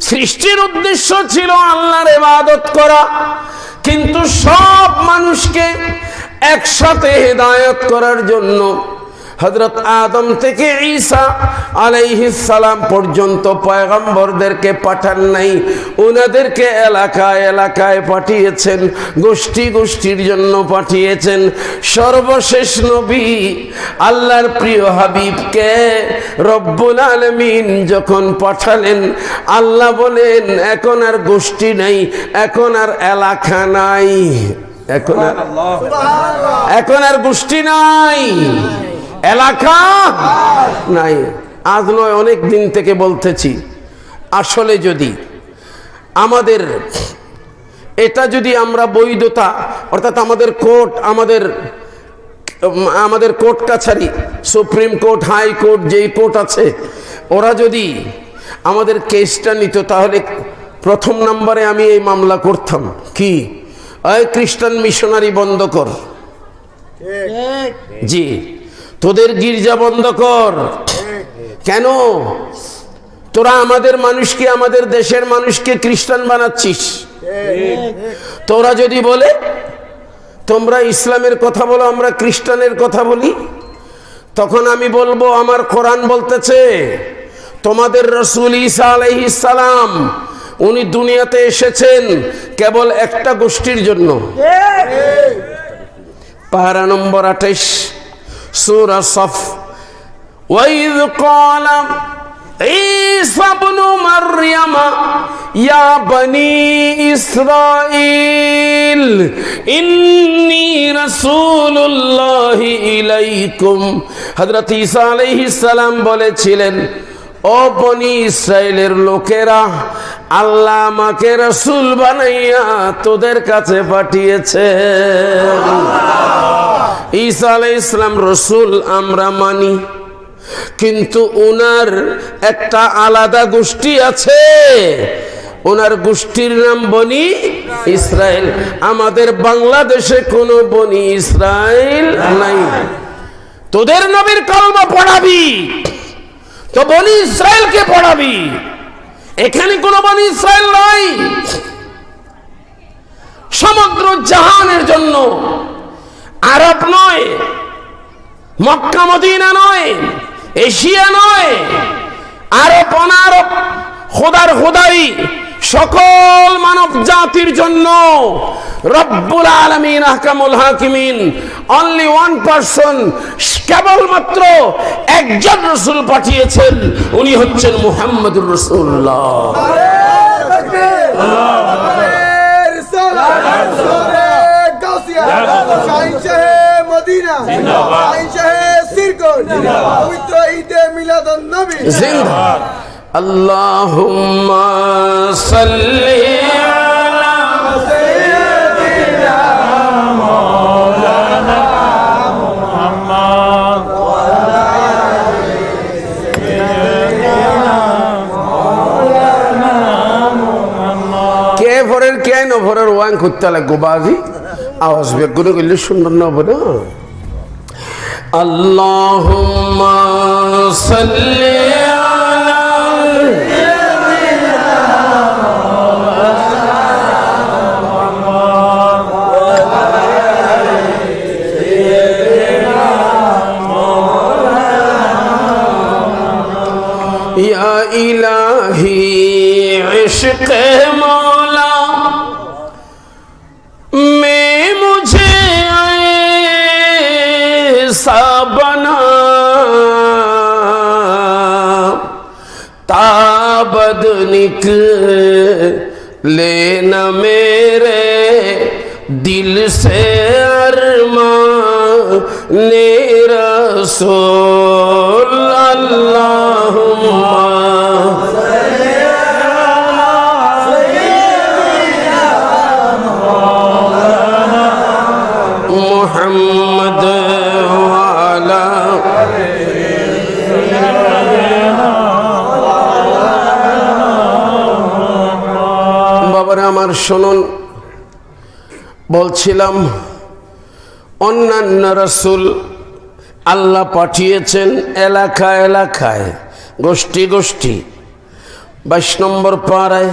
সৃষ্টির উদ্দেশ্য ছিল আল্লাহর ইবাদত করা কিন্তু সব মানুষকে একসাথে হিদায়াত করার জন্য হযরত আদম থেকে ঈসা আলাইহিস সালাম পর্যন্ত পয়গম্বরদেরকে পাঠান নাই ওনাদেরকে এলাকায় এলাকায় পাঠিয়েছেন গোষ্ঠী গোষ্ঠীর জন্য পাঠিয়েছেন সর্বশেষ নবী আল্লাহর প্রিয় হাবিবকে রব্বুল আলামিন যখন পাঠালেন আল্লাহ বলেন এখন আর গোষ্ঠী নাই এখন আর এলাকা নাই এখন আর গোষ্ঠী নাই এলাকা নাই আজ নয় অনেক দিন থেকে বলতেছি আসলে যদি আমাদের এটা যদি আমরা বৈধতা অর্থাৎ আমাদের কোর্ট আমাদের কোর্ট কাছারি সুপ্রিম কোর্ট হাই কোর্ট যেই কোর্ট আছে ওরা যদি আমাদের কেসটা নিত তাহলে প্রথম নম্বরে আমি এই মামলা করতাম কি এই খ্রিস্টান মিশনারি বন্ধ কর জি তোদের গির্জা বন্ধ কর কেন তোরা আমাদের মানুষকে আমাদের দেশের মানুষকে খ্রিস্টান বানাচ্ছিস তোরা যদি বলে তোমরা ইসলামের কথা বলো আমরা খ্রিস্টানের কথা বলি তখন আমি বলবো আমার কোরআন বলতেছে তোমাদের রাসূল ঈসা আলাইহিস সালাম উনি দুনিয়াতে এসেছেন কেবল একটা গোষ্ঠীর জন্য পারা নম্বর 28 সূরা সফ ওয়াইদ ক্বালা ঈসা ইবনু মারইয়াম ইয়া বনি ইসরাঈল ইন্নী রাসূলুল্লাহি ইলাইকুম হযরত ঈসা আলাইহিস সালাম বলেছিলেন ও বনি ইসরাইলের লোকেরা আল্লাহ আমাকে রাসূল বানাইয়া তোদের কাছে পাঠিয়েছে ঈসা আলাইহিস সালাম রাসূল আমরা মানি কিন্তু ওনার একটা আলাদা গোষ্ঠী আছে ওনার গোষ্ঠীর নাম বনি ইসরাইল আমাদের বাংলাদেশে কোনো বনি ইসরাইল নাই তোদের নবীর কলমা পড়াবি তো বনি ইসরাইলকে পড়াবি এখানে কোনো বনি ইসরাইল নাই সমগ্র জাহানের জন্য আরব নয় মক্কা মদিনা নয় এশিয়া নয় আরব অনারব খোদার খোদাই সকল মানব জাতির জন্য রব্বুল আলামিন আহকামুল হাকিমিন অনলি ওয়ান পারসন কেবলমাত্র একজন রাসূল পাঠিয়েছেন উনি হচ্ছেন মুহাম্মদুর রাসূলুল্লাহ আল্লাহুম্মা সাল্লি আলা সাইয়্যিদিনা মাওলানা মুহাম্মদ ওয়া আলা আলি সাইয়্যিদিনা মাওলানা মুহাম্মদ কে ভরের কে ন ভরের ওয়ান করতে লাগো বাজি আওয়াজ বেগুলো গেলে সুন্দর না বলো আল্লাহুম্মা সাল্লি इलाही इश्क़ मौला मैं मुझे ऐसा बना ताबद निकले न मेरे दिल से अरमान ने रसूल अल्लाहुम्मा मुहम्मद वाला বাবারা আমার শুনুন, বলছিলাম অন্যান্য রাসূল আল্লাহ পাঠিয়েছেন এলাকায় এলাকায়, গোষ্ঠী গোষ্ঠী। 22 নম্বর পারায়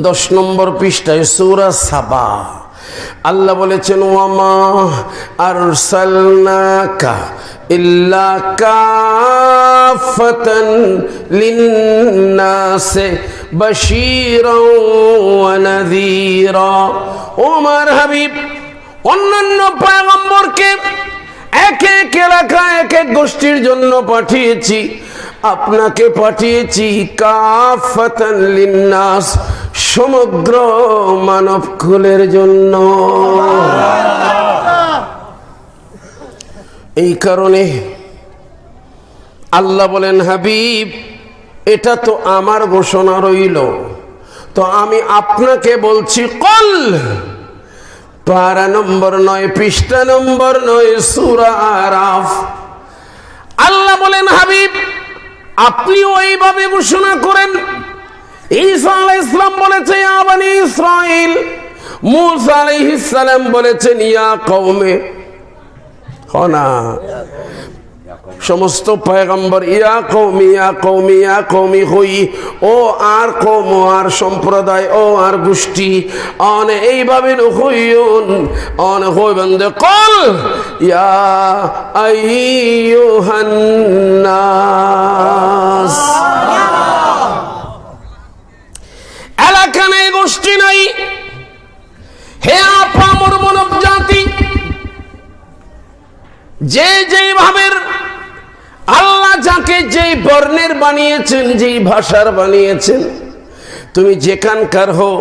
10 নম্বর পৃষ্ঠায় সূরা সাবা আল্লাহ বলেছেন ওয়ামা আরসালনাকা ইল্লা কাফাতান লিন্নাসি বাশীরাও ওয়া নাযীরা। ওমর হাবিব অন্যান্য পয়গম্বরকে এক এক এলাকায় এক এক গোষ্ঠীর জন্য পাঠিয়েছি, আপনাকে পাঠিয়েছি কাফাতান লিন্নাস, সমগ্র মানব কুলের জন্য। এই কারণে আল্লাহ বলেন হাবিব এটা তো আমার ঘোষণা রইল, তো আমি আপনাকে বলছি কল। পারা নম্বর 9 পৃষ্ঠা নম্বর 9 সূরা আরাফ আল্লাহ বলেন হাবিব আপনি ওইভাবে ঘোষণা করেন। ঈসা আলাইহিস সালাম বলেছে ইয়া বনি ইসরাইল, মূসা আলাইহিস সালাম বলেছেন ইয়া কওমে, হনা সমস্ত পয়গম্বর ইয়া কওমি ইয়া কওমি ইয়া কওমি হই, ও আর কওম, ও আর সম্প্রদায়, ও আর গোষ্ঠী, অন এইভাবে হইউন, অন হইবেন দে কল ইয়া আইয়ুহান নাস। এলাকা নেই, গোষ্ঠী নাই, হে আপামর মানব জাতি, যে যেভাবে আল্লাহ যাকে যেই বর্ণের বানিয়েছেন, যেই ভাষার বানিয়েছেন, তুমি যেখানকার হও,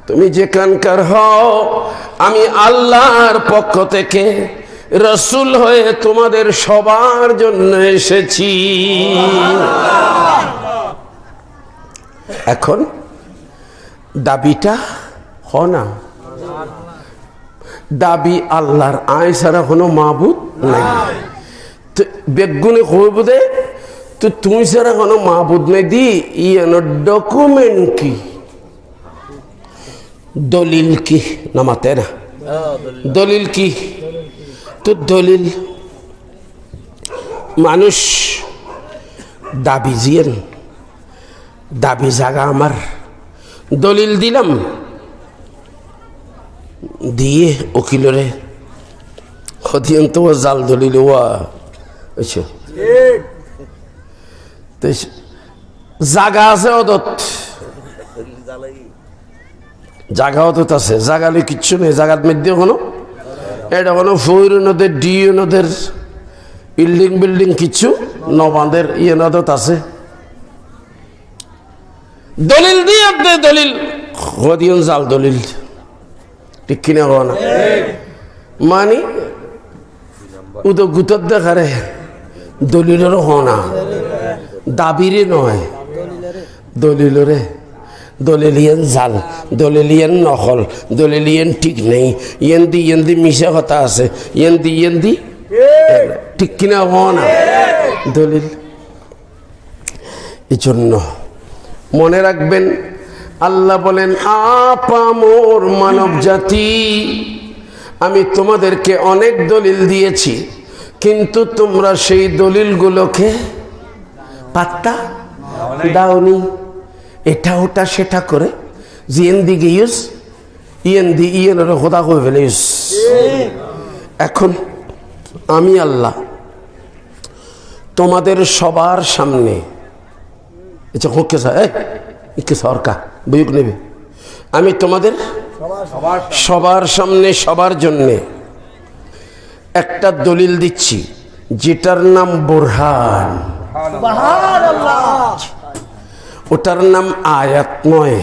তুমি যেখানকার হও, আমি আল্লাহর পক্ষ থেকে রাসূল হয়ে তোমাদের সবার জন্য এসেছি। এখন দাবিটা হ না, দাবি আল্লাহর, আয় ছাড়া কোনো মাবুদ নাই। বেগুনে কইব দে তো তুমি ছাড়া কোনো মাবুদ নাই দি, ইয়ানোর ডকুমেন্ট কি, দলিল কি নামাতে না, দলিল কি? তো দলিল মানুষ দাবি জিয়েন, দাবি জাগা আমার, দলিল দিলাম, দিয়ে উকিলরে হদিয়ন তো জাল দলিল ওয়া জাগা আছে, অদত জাগা অদত আছে, জাগালে কিচ্ছু নেই, জাগাত মধ্যে কোনো এটা কোনো ফৈর নদের ডিও নদের বিল্ডিং বিল্ডিং কিচ্ছু নবাদের ইয়ে নদত আছে। দলিল দিয়ে আপনি দলিল হদিয়ন জাল দলিল, ঠিক কিনা হওয়া না মানে উদ গুতর দেখারে দলিলেরও হ না, দাবিরে নয়, দলিলরে, দলিলিয়ান জাল, দলিলিয়ান নকল, দলিলিয়ান ঠিক নেই, ইয়েন দি মিশা কথা আছে, ইয়েন দি ঠিক কিনা হ না দলিল। এই জন্য মনে রাখবেন আল্লাহ বলেন আপামর মানব জাতি, আমি তোমাদেরকে অনেক দলিল দিয়েছি, কিন্তু তোমরা সেই দলিলগুলোকে পাত্তা দাওনি। এটা ওটা সেটা করে জিয়েন দিকে ইউস ইয়েন দি ইয়েন খোদা করে ফেলে ইউস। এখন আমি আল্লাহ তোমাদের সবার সামনে আচ্ছা হোকে স্যার এই সরকার বইক নেবে আমি তোমাদের সবার সামনে সবার জন্যে একটা দলিল দিচ্ছি যেটার নাম বুরহান। ওটার নাম আয়াত নয়,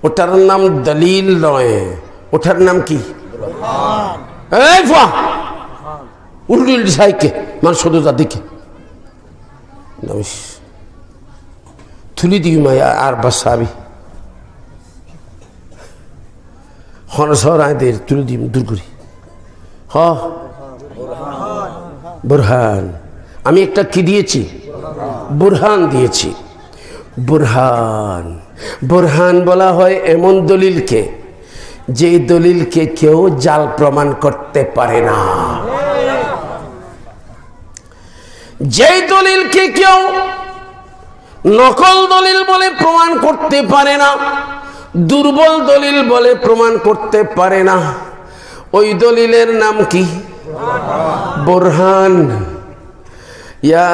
ওটার নাম দলিল নয়, ওটার নাম কি? উল্টি উল্টি সাইকে মানুষ শুধু দিকে তুলি দিই মায়া আর বাসাবি হনসর আয়দের তুলে দিই দূর করি। হ বুরহান আমি একটা কি দিয়েছি? বুরহান দিয়েছি। বুরহান বুরহান বলা হয় এমন দলিলকে যে দলিলকে কেউ জাল প্রমাণ করতে পারে না, যেই দলিলকে কেউ নকল দলিল বলে প্রমাণ করতে পারে না, দুর্বল দলিল বলে প্রমাণ করতে পারে না, ওই দলিলের নাম কি? বুরহান। ইয়া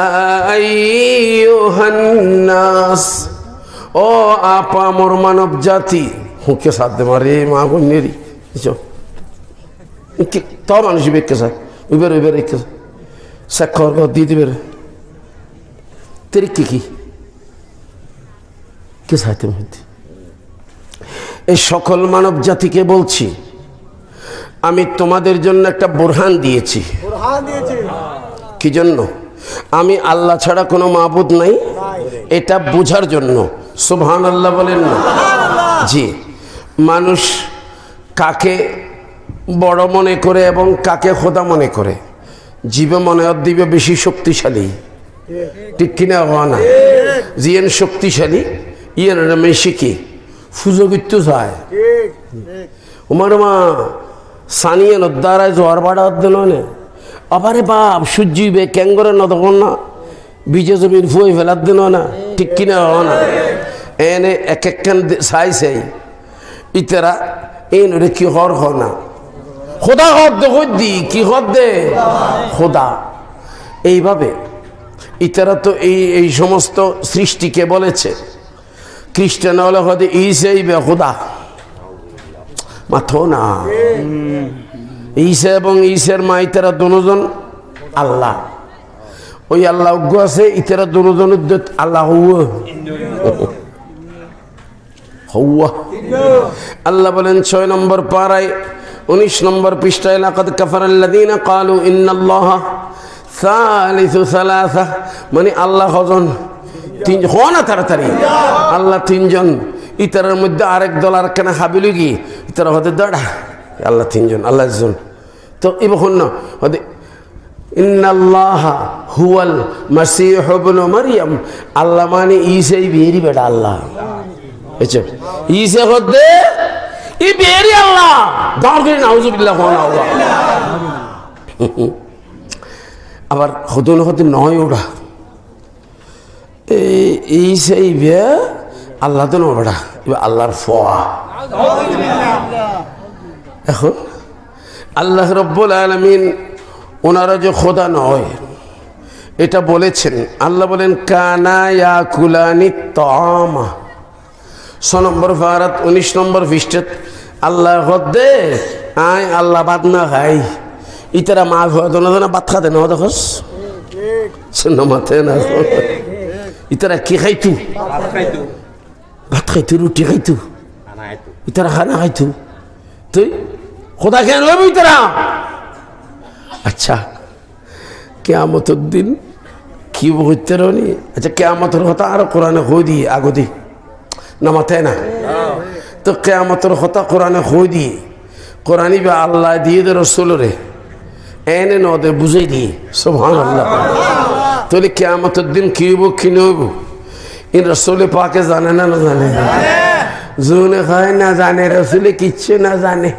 আইয়ুহান নাস, ও আপা মোর মানব জাতি, হুকে সাথে মারে মা গন্যেরি তো মানুষ বেকে সাথ উবের উবের একে স্বাক্ষর দিয়ে দিবে তেরি কি কে সাথে মধ্যে এই সকল মানব জাতিকে বলছি আমি তোমাদের জন্য একটা বুরহান দিয়েছি। কি জন্য? আমি আল্লাহ ছাড়া কোনো মাবুদ নাই এটা বোঝার জন্য। সুবহানাল্লাহ বলেন না? জি। মানুষ কাকে বড় মনে করে এবং কাকে খোদা মনে করে, জীবে মনে দিবে বেশি শক্তিশালী, ঠিক কিনা? হওয়া না জিয়েন শক্তিশালী ইয়ের মেশি কি ফুজোগিত্য যায় উমার মা সানিয়ে নদ্দারায় জোয়ার বাড়া দিল না আবারে বাপ সূর্যিবে ক্যাঙ্গরে নদন না বীজে জমির ফুয়ে ফেলার দিল না, ঠিক কিনা? হওয়া না এনে এক একখান চাইছে ইতারা এই নরে কি হর হ না খোদা হদ দি কি হদ দে খোদা। এইভাবে ইতারা তো এই সমস্ত সৃষ্টিকে বলেছে খ্রিস্টান হলে হদে ইসাই বে খোদা মাথো না। ঈসা এবং ঈসার মা ইতারা দুজন আল্লাহ, ওই আল্লাহ উগ্র আছে ইতারা দুজন আল্লাহ হৌয়া। আল্লাহ বলেন 6 নম্বর পারায় 19 নম্বর পৃষ্ঠায় লাকাদ কাফারাল্লাযীনা ক্বালু ইন্নাল্লাহা সালিসু সালাসা, মানে আল্লাহ হজন তিন হনা তাড়াতাড়ি আল্লাহ তিনজন। ইতারের মধ্যে আরেক দল আর কেন হাবিলু কি ইতারা হতে দাঁড়া আল্লাহ তিনজন আল্লাহ একজন। তো এবার না হতে ইন্নাল্লাহা হুয়াল মাসীহু ইবনু মারইয়াম, আল্লাহ মানে ঈসাই বেরি বেটা আল্লাহ। আচ্ছা ঈসা হতে ই বেরি আল্লাহ দাঁড় নাউজুবিল্লাহ হনা আল্লাহ। আবার হদন হতে নয় ওরা এই সেই বে আল্লাহ তো নবড়া এবার আল্লাহর ফোয়া। এখন আল্লাহ রব্বুল আলামিন ওনারা যে খোদা নয় এটা বলেছেন। আল্লাহ বলেন কানা ইয়াকুলানি তাআমা 6 নম্বর ফারাত 19 নম্বর পৃষ্ঠাত আল্লাহ হদে আয় আল্লাহ বাদ না খাই ইতারা মা হদনা দনা ভাত খাতে না দেখস শুন মাথে না ইতারা কি খাইতু? ভাত খাইতু, রুটি খাইতু, ইতারা খানা খাইতু। তুই খোদা খেয়ে নেবি ইতারা? আচ্ছা কিয়ামতের দিন কি হইতে রনি? আচ্ছা কিয়ামতের কথা আর কোরআনে হই দি আগদি না মাথায় না তো কিয়ামতের কথা কোরআনে হই দি কোরআনই বা আল্লাহ দিয়ে দে রাসূলরে এনে নদে বুঝাই দি। সুবহানাল্লাহ। তাহলে কিয়ামতের দিন কি হইব কি নইব ইন রাসূলে পাকে জানে না না জানে? জুনে খায় না জানে, রাসূলে কিচ্ছু না জানে।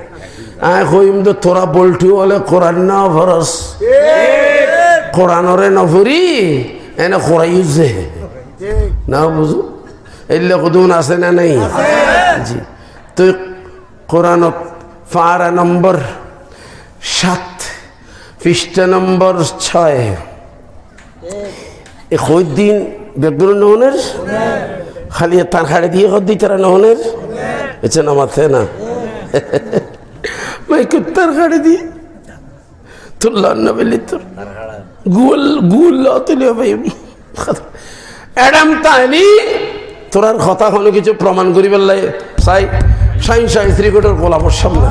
আয় কইম তো তোরা বলটি বলে কোরআন না ফরস কোরআনরে নফরি এনে খরাইছে না বুঝু এলে কদুন আছে না নাই? জি। তুই কোরআনত ফারা নম্বর 7 পৃষ্ঠা নম্বর 6 দিন বেগুন নহনের খালি তার হাড়ে দিয়ে হদ দিই তারা নহনের এছে না মাথায় না ভাই কুত্তার হাড়ে দিয়ে তুল্লাহ না বলি তোর গুল গুল তুলে ভাই অ্যাডাম তাইলি তোরার কথা কোনো কিছু প্রমাণ করি বললে সাই সাইন সাই শ্রীকোটের গোলাপর সামনে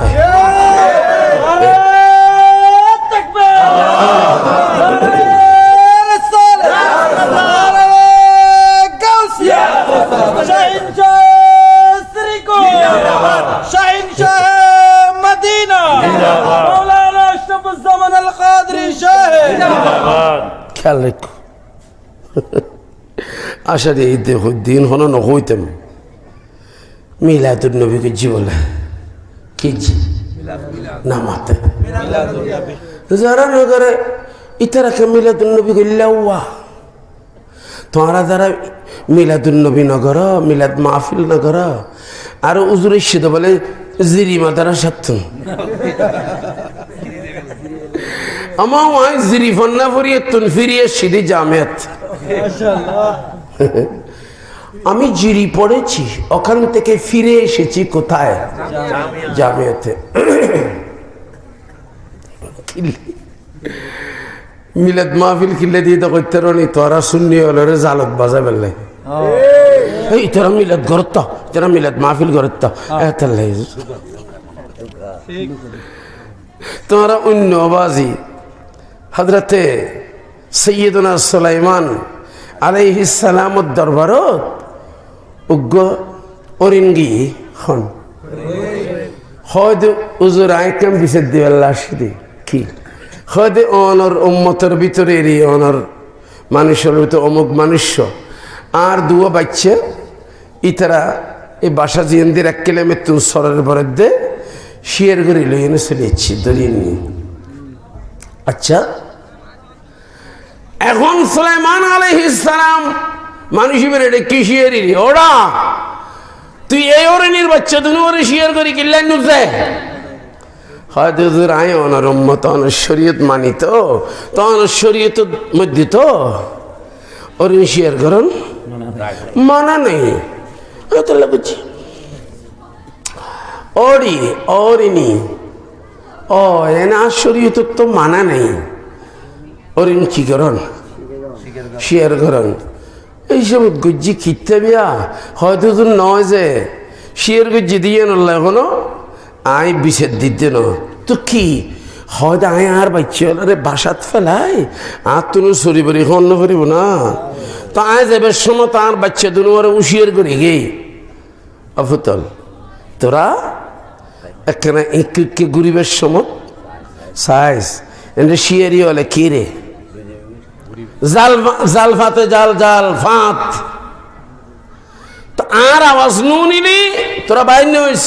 খেয়াল রেখো আশা এই দেখো দিন হলো নহইতাম মিলাদুন নবীকে জি বলে কি জি নামাতে যারা নগরে ইতারাকে মিলাদুন নবী গল্লাওয়া তোমরা যারা মিলাদুন নবী নগর মিলাদ মাহফিল নগর আর উজুর ইশিদ বলে জিরিমা দ্বারা সাথ আমার ওই জিরিফন না ফরিয়ে তুন ফিরিয়ে সিধি জামিয়াত আমি জিরি পড়েছি ওখান থেকে ফিরে এসেছি কোথায় জামিয়াতে মিলাদ মাহফিল কিল্লে দিয়ে তো করতে রনি তোরা শুননি হলে জালত বাজা বেললে এই তোরা মিলাদ করত তোরা মিলাদ মাহফিল করত তোরা অন্য বাজি হযরতে সৈয়দনা সুলাইমান আলাইহিস সালামর দরবারত উগ্র অরিঙ্গি হন হয়তো উজুর আইটেম বিশেষ দিওয়াল্লা আসি কি হয়তো অনর উম্মতের ভিতরে অনর মানুষের ভিতরে অমুক মানুষ আর দুয়া বাচ্চা ইতারা এই বাসা জিয়ানদের এক কেলেমে তুন সরের বরাদ্দে শিয়ার করে লইনে চলেছি দরিয়ে নিয়ে আচ্ছা এখন সুলাইমান আলাইহিস সালাম মানুষের এটা কি শিয়ারি ওরা তুই এই অরণ্যের বাচ্চা তুমি ওরে শিয়ার করি কিল্লাই নুজে হয়তো আয় অনার উম্মত অনার শরীয়ত মানিত তো অনার শরীয়তের মধ্যে তো অরণ্য শিয়ার করন মানা নেই তাহলে বুঝছি অরি অরিনি ও এনা শরীয়তের তো মানা নেই অরিন কি করন শিয়ার করন এইসব গুজ্জি খিতে বিয়া হয়তো তো নয় যে শিয়ার গুজ্জি দিয়ে নল এখনো আই বিছেদ দিতে ন তো কি হয়তো আয় আর বাচ্চারে বাসাত ফেলাই আর তুমি সরি বরি অন্য করিব না তো আয় যাবে সময় তার বাচ্চা দুনো উশিয়ার করে গে অফুতল তোরা একখানা ইঁকে গরিবের সময় সাইজ এনে শিয়ারি হলে কি রে জাল জাল ফাতে জাল জাল ফাত তো আর আওয়াজ নুনিলি তোরা বাইর হইস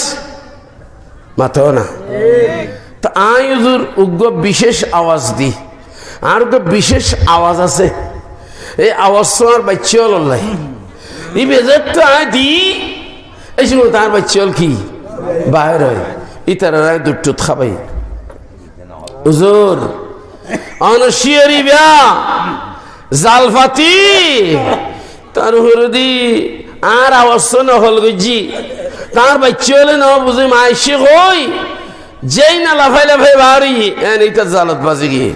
মাথো না তো আইজুর উগ্র বিশেষ আওয়াজ দি আর বিশেষ আওয়াজ আছে এই আওয়াজ তো আর বাচ্চা হল এই বেজার তো আয় দি এই সময় তার বাচ্চা হল কি বাইর হয় ইতারা দুধ খাবাই হুজুর অনশিয়ারি বিয়া জালফাতি তার হরদি আর আওয়াজ না হল গজি তার বাচ্চা হলে না বুঝে মাইসে হই যেই না লাফাই লাফাই বাড়ি এইটা জালত বাজে গিয়ে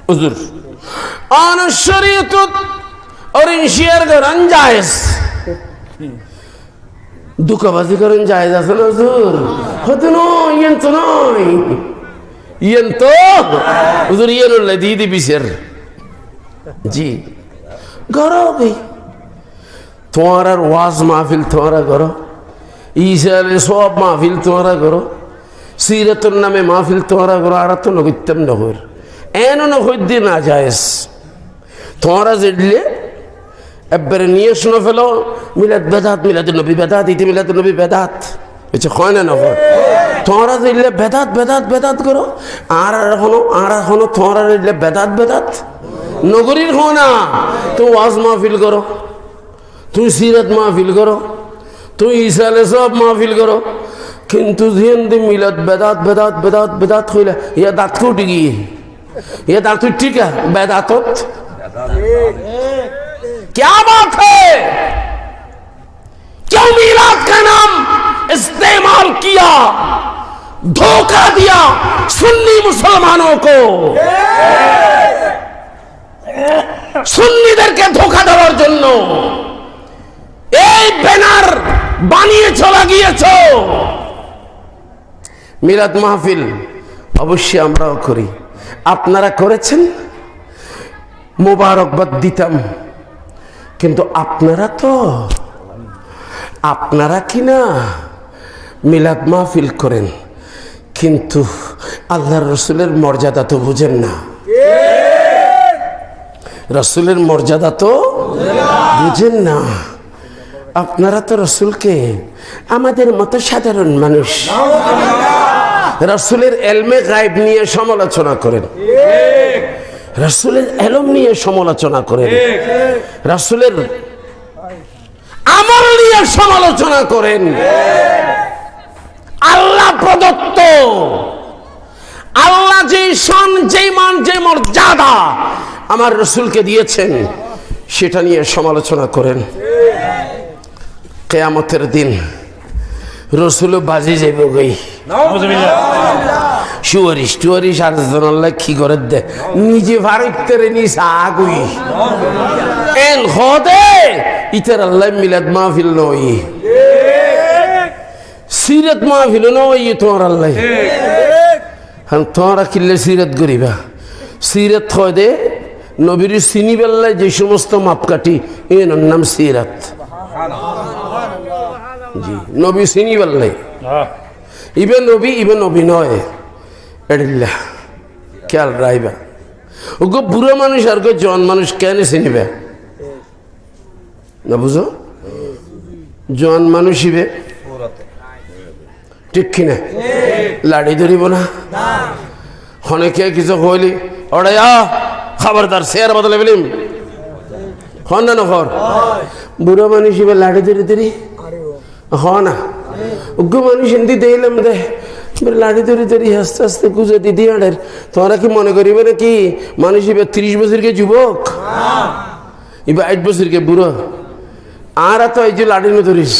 হুজুর অনশরিয়ত অরিন শিয়ার করেন জায়েজ দুঃখবাজি করেন জায়েজ আছে না হুজুর হতো নয় ইয়েন তো নয় ইয়েন তো হুজুর ইয়েন উল্লাই দিয়ে দিবি স্যার জি করো ভাই তোমার আর ওয়াজ মাহফিল তোমরা করো ঈশারে সব মাহফিল তোমরা করো সিরতের নামে মাহফিল তোমরা করো আর তো নগত্যম নহর এন নহদ্দি না যায়স তোমরা যেলে একবারে নিয়ে শুনে ফেলো মিলাদ বেদাত মিলাদুন নবী বেদাত ইতি মিলাদুন নবী বেদাত এটা হয় না নহর তোমরা যেলে বেদাত বেদাত বেদাত করো আর এখনো তোমরা যেলে বেদাত বেদাত নগরীর হো না তো ওয়াজ মাহফিল করো তুই সিরত মাহফিল করো তুই ইসালে সব মাহফিল করো কিন্তু যেহেতু মিলাদ বেদাত বেদাত বেদাত বেদাত হইলে ইয়া দাঁত কেউ টিকি ইয়া দাঁত টিকা বেদাতত क्या बात है? क्यों मिलाद का नाम इस्तेमाल किया? धोखा दिया सुन्नी मुसलमानों को, সুন্নিদেরকে ধোঁকা দেওয়ার জন্য এই ব্যানার বানিয়ে চলে গিয়েছ। মিলাদ মাহফিল অবশ্যই আমরাও করি, আপনারা করেছেন, মোবারকবাদ দিতাম। কিন্তু আপনারা কিনা মিলাদ মাহফিল করেন, কিন্তু আল্লাহর রসুলের মর্যাদা তো বুঝেন না। রসুলের মর্যাদা তো বুঝেন না। আপনারা তো রসুলকে আমাদের মতো সাধারণ মানুষ, রসুলের এলমে গায়েব নিয়ে সমালোচনা করেন, রসুলের এলম নিয়ে সমালোচনা করেন, রসুলের আমল নিয়ে সমালোচনা করেন। আল্লাহ প্রদত্ত, আল্লাহ যে শান, যে মান, যে মর্যাদা আমার রসুলকে দিয়েছেন সেটা নিয়ে সমালোচনা করেন। কিয়ামতের দিন রসুল বাজি যাইব গই, সুয়ারিশ আর জনাল্লাহ কি করে দে নিজে ভারতের নিস আগুই এন হদে ইতার আল্লাহ মিলাদ মাহফিল নই, সিরাত মাহফিল নই তোমার আল্লাহ। হ্যাঁ, তোমরা কিনলে সিরাত করিবা, সিরাত হয় দে নবীর চিনি বেল্লায় যে সমস্ত মাপকাঠি এর নাম সিরাত। জি, নবী চিনি বেল্লাই ইবে নবী নয়, এডিল্লা খেয়াল রাইবা। ওগো বুড়ো মানুষ আর গো জন মানুষ কেন চিনিবে না? বুঝো, জন মানুষ ইবে ঠিক কিনা লাড়ি ধরিব না। অনেকে কিছু কইলি ওরে খবরদার শেয়ার বদলে বলিম হন না নখর। বুড়ো মানুষ ইবে লাড়ি ধরি হ না, উগ্র মানুষ হিন্দি দিলাম দে লাড়ি ধরি আস্তে আস্তে গুজে দিদি আড়ের। তোমরা কি মনে করিবে নাকি মানুষ ইবে 30 বছরকে যুবক, ইবে 8 বছরকে বুড়ো? আর তো এই যে লাড়ি নো ধরিস,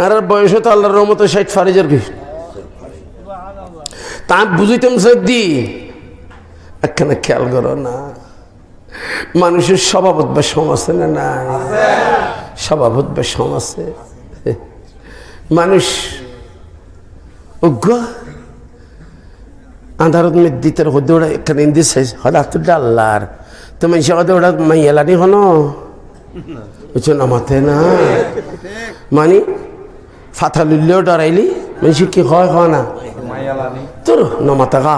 আর বয়স তো আল্লাহর রহমতে 60 ফারে যাবি। তা বুঝিতাম সত্যি একখানে খেয়াল করো না, মানুষের স্বভাবত বা সমাজে না নাই, স্বভাবত বা সমাজে মানুষ অজ্ঞ আন্ধারত মেদিতের হদে ওরা এখানে ইন্দি চাই হঠাৎ তো ডাল্লার তো মানুষের হদে ওরা মাইয়ালানি হন বুঝছো নামাতে না মানে ফাথা লুল্লেও ডরাইলি মানুষ কি হয় না তোর নমাতা গা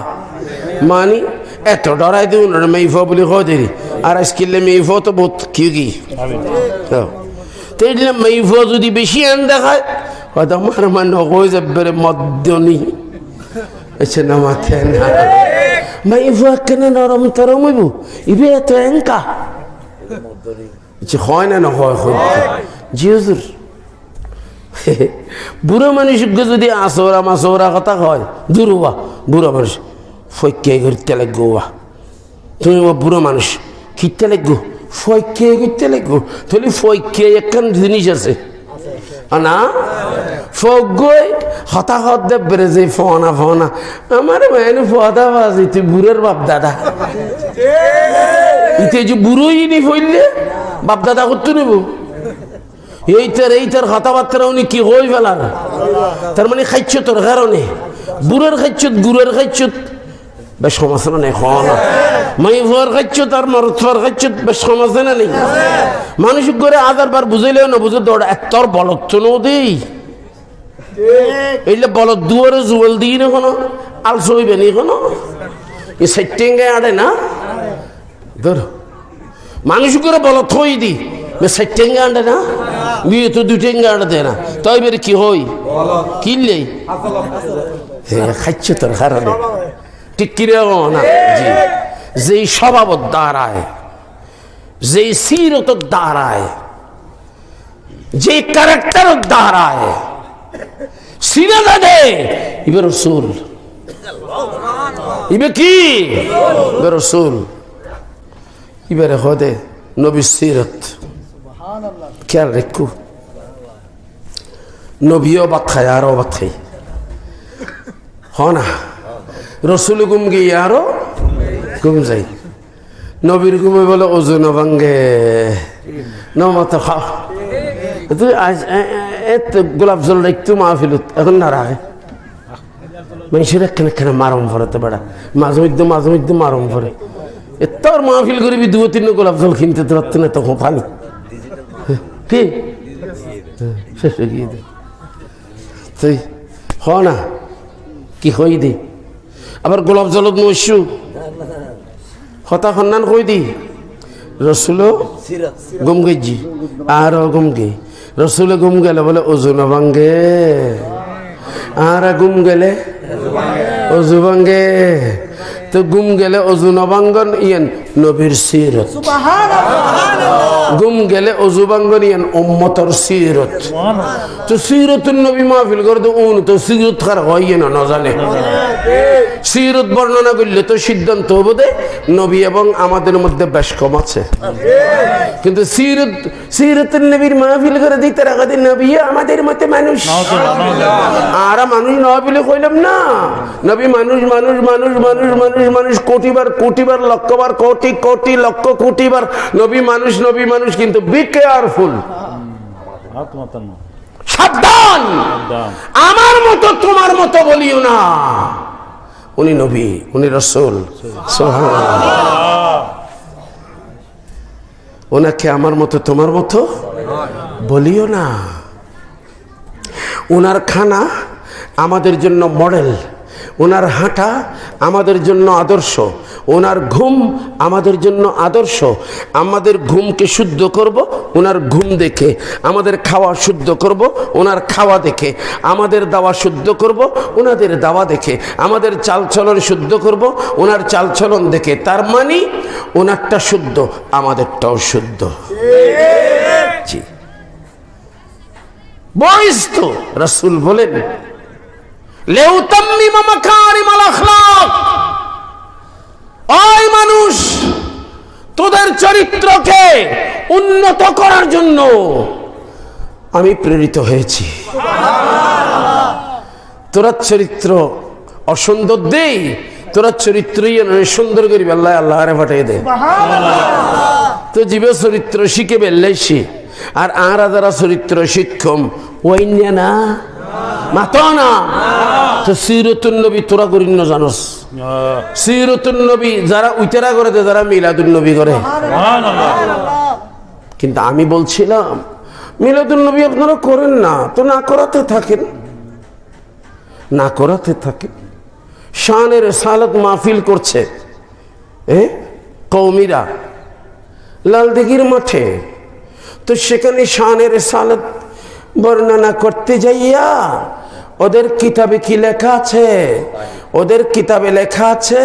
মানে এত ডরাই দিও না মেইফ বলে হয় দেরি আর আজকিলে মেইফ তো বহুত কি তো এগুলো মেইফ যদি বেশি আন দেখায় হয়তো আমার মানে হয়ে যাবে মদ্যনি এসে নামাতে না মেইফ কেন নরম তরম হইব ইবে এত এঙ্কা হয় না হয় জি হুজুর। বুড়ো মানুষকে যদি আসরা মাসরা কথা হয় দূরবা বুড়ো মানুষ ফৈকে ঘুরতে লাগবো, তুমি বুড়ো মানুষ খিরতে লাগবো, ফৈকে ঘুরতে লাগবো। তাহলে ফৈকে একখান জিনিস আছে না, ফগই হতাহত দেব বেড়ে যে ফনা আমার মেনু ফদা বাজি তুই বুড়ের বাপ দাদা ইতে যে বুড়োই নি ফইলে বাপ দাদা করতে নেব এইটার কথাবার্তা উনি কি হয়ে ফেলার তার মানে খাইছ তোর কারণে বুড়ের খাইছত গুড়ের খাইছত বেশ সমস্যা নেই মাই ভুয়ার খাইছত আর মরৎফার খাইছত বেশ সমস্যা নেই। মানুষ করে আধার বার বুঝাইলেও না বুঝে দৌড়া তোর বলত তো নো দেই এইলে বলত দুয়ারে জুয়েল দিই না কোনো আলসো হইবে নি কোনো এই সাইটেঙ্গায় আড়ে না ধর মানুষ করে বলত হই দি সাইটেঙ্গা আনডে না বিয়ে তো 2 টেঙ্গা আনডে দেয় না তাই বের কি হই কিনলে খাইছ তোর কারণে ঠিক কিরে না। জি, যেই স্বভাবত দাঁড়ায়, যেই সিরত দাঁড়ায়, যে ক্যারেক্টার দাঁড়ায় সিরাদা দে ইবে রসুল, ইবে কি ইবে রসুল, ইবে হদে নবী সিরত খেয়াল রেখো, নবীও বাদ খায় আরো বাদ খাই হ না, রসুল গুম গিয়ে আরো গুম যাই, নবীর ঘুমে বলে ওজন ভাঙ্গে নমত খাও তুই গোলাপ জল একটু মাহফিলত এখন না রাখে মানুষের একখানে মারম ভরে বেড়া মাঝে মধ্যে মারম ভরে তোর মাহফিল করবি 2-3 গোলাপ জল কিনতে পারত না তখন পানি কি শেষ গিয়ে দে তুই হ না কি হই দি আবার গোলাপ জলত নইসু হতা সন্ধান কই দি রসুলো গুম গেছি আর গুম গে রসুলে গুম গেলে বলে ওজন ভাঙ্গে আর গুম গেলে অজু ভাঙ্গে তো গুম গেলে অজু নবাঙ্গন ইয়েন নবীর সিরত গুম গেলে অজু ভাঙ্গন ইয়েন উম্মতর সিরত তো সিরতুন নবী মাহফিল করে তো উন তো সিরত খার হয় না জানে সিরত বর্ণনা করলে তো সিদ্ধান্ত হবে দে নবী এবং আমাদের মধ্যে বেশ কম আছে, কিন্তু সিরতুন নবীর মাহফিল করে দিতে রাখা দিন নবী আমাদের মতে মানুষ আর মানুষ নয় বলে কইলাম না, নবী মানুষ মানুষ মানুষ মানুষ মানুষ মানুষ কোটিবার লক্ষবার কোটি লক্ষ কোটিবার নবী মানুষ, কিন্তু বি কেয়ারফুল, সাবধান, আমার মতো তোমার মতো বলিও না, উনি নবী উনি রাসূল ওনাকে আমার মতো তোমার মতো বলিও না। ওনার খানা আমাদের জন্য মডেল, ওনার হাঁটা আমাদের জন্য আদর্শ, ওনার ঘুম আমাদের জন্য আদর্শ, আমাদের ঘুমকে শুদ্ধ করব ওনার ঘুম দেখে, আমাদের খাওয়া শুদ্ধ করব ওনার খাওয়া দেখে, আমাদের দাওয়া শুদ্ধ করব ওনাদের দাওয়া দেখে, আমাদের চালচলন শুদ্ধ করব ওনার চালচলন দেখে, তার মানে ওনারটা শুদ্ধ আমাদেরটাও শুদ্ধ। জি বয়স তো রাসূল বলেন লেউতাম্মিমা মাকারিমাল আখলাক, ওই মানুষ তোদের চরিত্রকে উন্নত করার জন্য আমি প্রেরিত হয়েছি। তোরা চরিত্র অসুন্দর দেই, তোরা চরিত্রই সুন্দর করিবি আল্লাহ আল্লাহরে পাঠিয়ে দে, তো জীবে চরিত্র শিখে বেল্লাইছি আর আরা যারা চরিত্র শিক্ষম ওই না মাতো না, তো সিরতুন নবী তোরা করি না জানোস, সিরতুন নবী যারা উইতেরা করে দে, যারা মিলাদুন নবী করে, কিন্তু আমি বলছিলাম মিলাদুন নবী আপনারা করেন না, তো না করাতে থাকেন, শানের সালাত মাহফিল করছে কওমিরা লালদিঘির মাঠে, তো সেখানে শানের সালাত বর্ণনা করতে যাইয়া ওদের কিতাবে কি লেখা আছে, ওদের কিতাবে লেখা আছে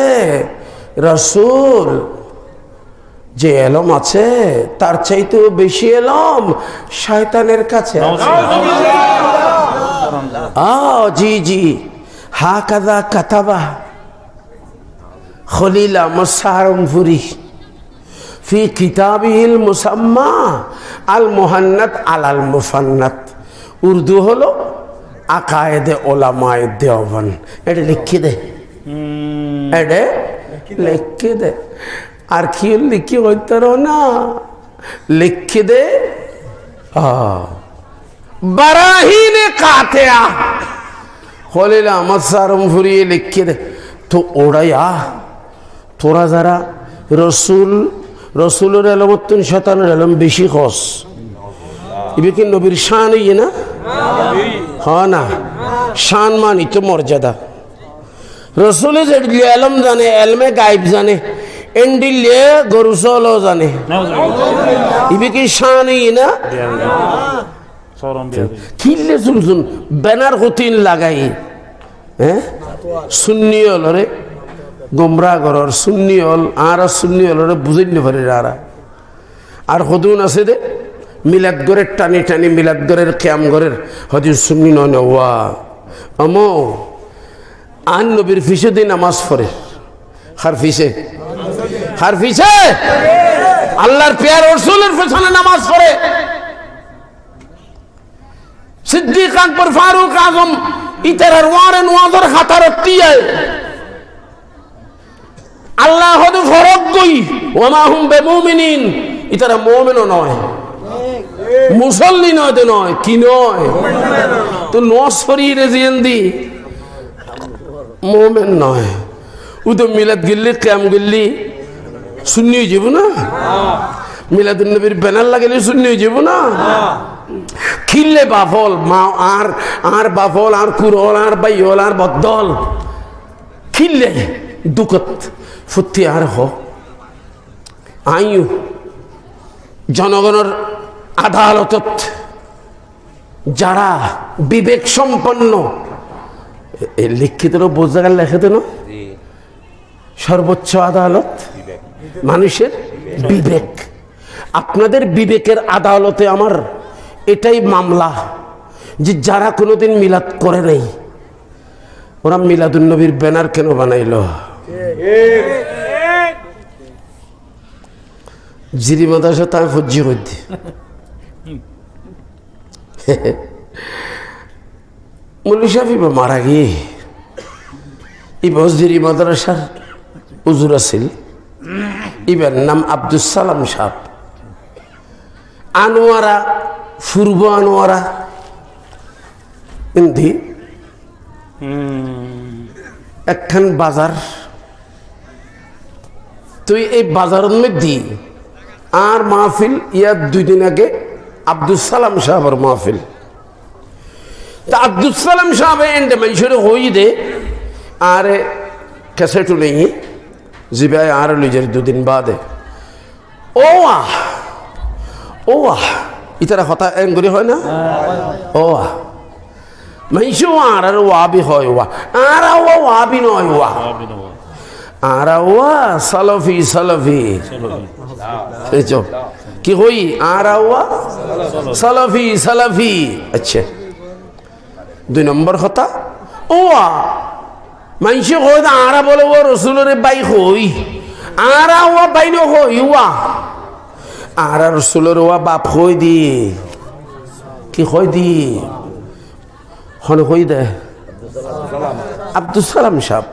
রাসূল যে এলম আছে তার চাইতেও বেশি এলম শয়তানের কাছে আছে। জি হাকাযা কাতাবা খলিল মুসারমফুরি ফি কিতাবিহিল মুসাম্মা আল মুহান্নাত আলাল মুফান্নাত, উর্দু হলো আকায়েদে ওলামায়ে দেওবন্দ, এটা লিখে দে, আর কি লিখি হইতার না লিখে দে বারাহিনে কাতেয়া খলিল মুসারমফুরি লিখে দে, তো ওড়াইয়া তোরা যারা রসুলের এলমত্তন শতানের এলম বেশি খস, এবার কি নবীর শান ইয়ে না হ্যাঁ না, শান মানি তো মর্যাদা, রসুলে যে এলম জানে, এলমে গাইব জানে, এন্ডিলে গরু চলো জানে, এবার কি শান ইয়ে না, কিনলে শুনছুন ব্যানার হতিন লাগাই সুন্নি হলরে গোমরা ঘরের সুন্নি হল আর সুন্নি হলরে বুঝাই পারে আর হদুন আছে দে মিলাদ গড়ের টানি মিলাদ গড়ের ক্যাম গড়ের হদিন সুন্নি নয় না ওয়া আমো আন নবীর ফিসে দিয়ে নামাজ পড়ে, হার ফিসে আল্লাহর পেয়ার রসুলের পেছনে নামাজ পড়ে, সিদ্দিক আকবর ফারুক আজম ইতারার ওয়ারেন ওয়াজর খাতারত্তিয়া আল্লাহ হদু ফরক গই ওমা হুম বেমুমিনিন ইতারা মুমিনও নয় মুসল্লি নয় তো নয় কি নয় তো নসরি রেজিয়েন্দি মুমিন নয় ও তো মিলাদ গিল্লি কিয়াম গিল্লি সুন্নি হয়ে যাব না মিলাদুন নবীর ব্যানার লাগালে সুন্নি হয়ে যাব না খিললে বাফল মা আর বাফল আর কুরল আর বাইল আর বদল খিললে দুকত ফুটি আর হ আইয়ু জনগণের আদালতত যারা বিবেক সম্পন্ন লিখিত বোঝা গেল লেখে দেন সর্বোচ্চ আদালত মানুষের বিবেক আপনাদের বিবেকের আদালতে আমার এটাই মামলা যে যারা কোনোদিন মিলাদ করে নাই ওরা মিলাদুন নবীর ব্যানার কেন বানাইলো জিরি মাদ্রাসা তাই ফজ্জি হইতে মৌলভী সাহেব মারা গিয়ে এই বসজিরি মাদ্রাসার হুজুর আছিল ইবার নাম আব্দুল সালাম সাহেব আনোয়ারা পূর্ব আনোয়ারা ইন্দি একখান বাজার তুই এই বাজারের মধ্যে আর মাহফিল ইয়ার 2 দিন আগে আব্দুল সালাম সাহেবের মাহফিল তা আব্দুল সালাম সাহেব এন্ড মানুষের হই দে আর ক্যাসেটও নেই জিবাই আর লিজের 2 দিন বাদে ও ইতারা কথা এঙ্গুরি হয় না মানুষও আর ওয়াবি হয় আর ওয়াবি নয় আর সালাফি কি হই আর সালাফি আচ্ছা 2 নম্বর কথা মানুষ কই আরা বলে ও রসুলের বাই হই আর বাই ন হই আর রসুলের বাপ হই দি কি হই দি হন হই দে আব্দুল সালাম সাহেব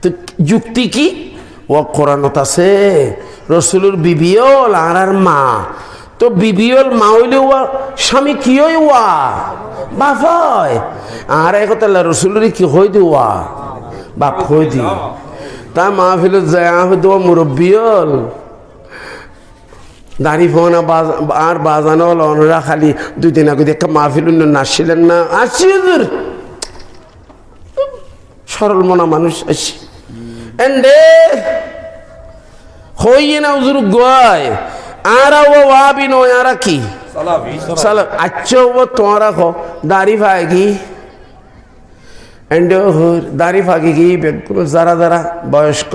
তো যুক্তি কি ও কোরআনত আছে রসুলের বিবিয়ল আর মা তো বিবিয়ল মা হইলে স্বামী কি হই বাপ হয় আর একতা রসুলের কি হই দি বাপ হই দি তা মাহফিল যায় হয়তো মুরব্বিয়ল দাঁড়ি ফোনা আর বাজানো অনরা খালি 2 দিন আগে একটা মাহফিল নাচছিলেন না আসছি সরল মনা মানুষ আসছি এন্ডে হইয়ে না হুজুর গয় আর ওয়াবি নয় আর কি আচ্ছা ও তোরা খো দাড়ি ভাগি এন্ডে দাড়ি ভাগি কি যারা যারা বয়স্ক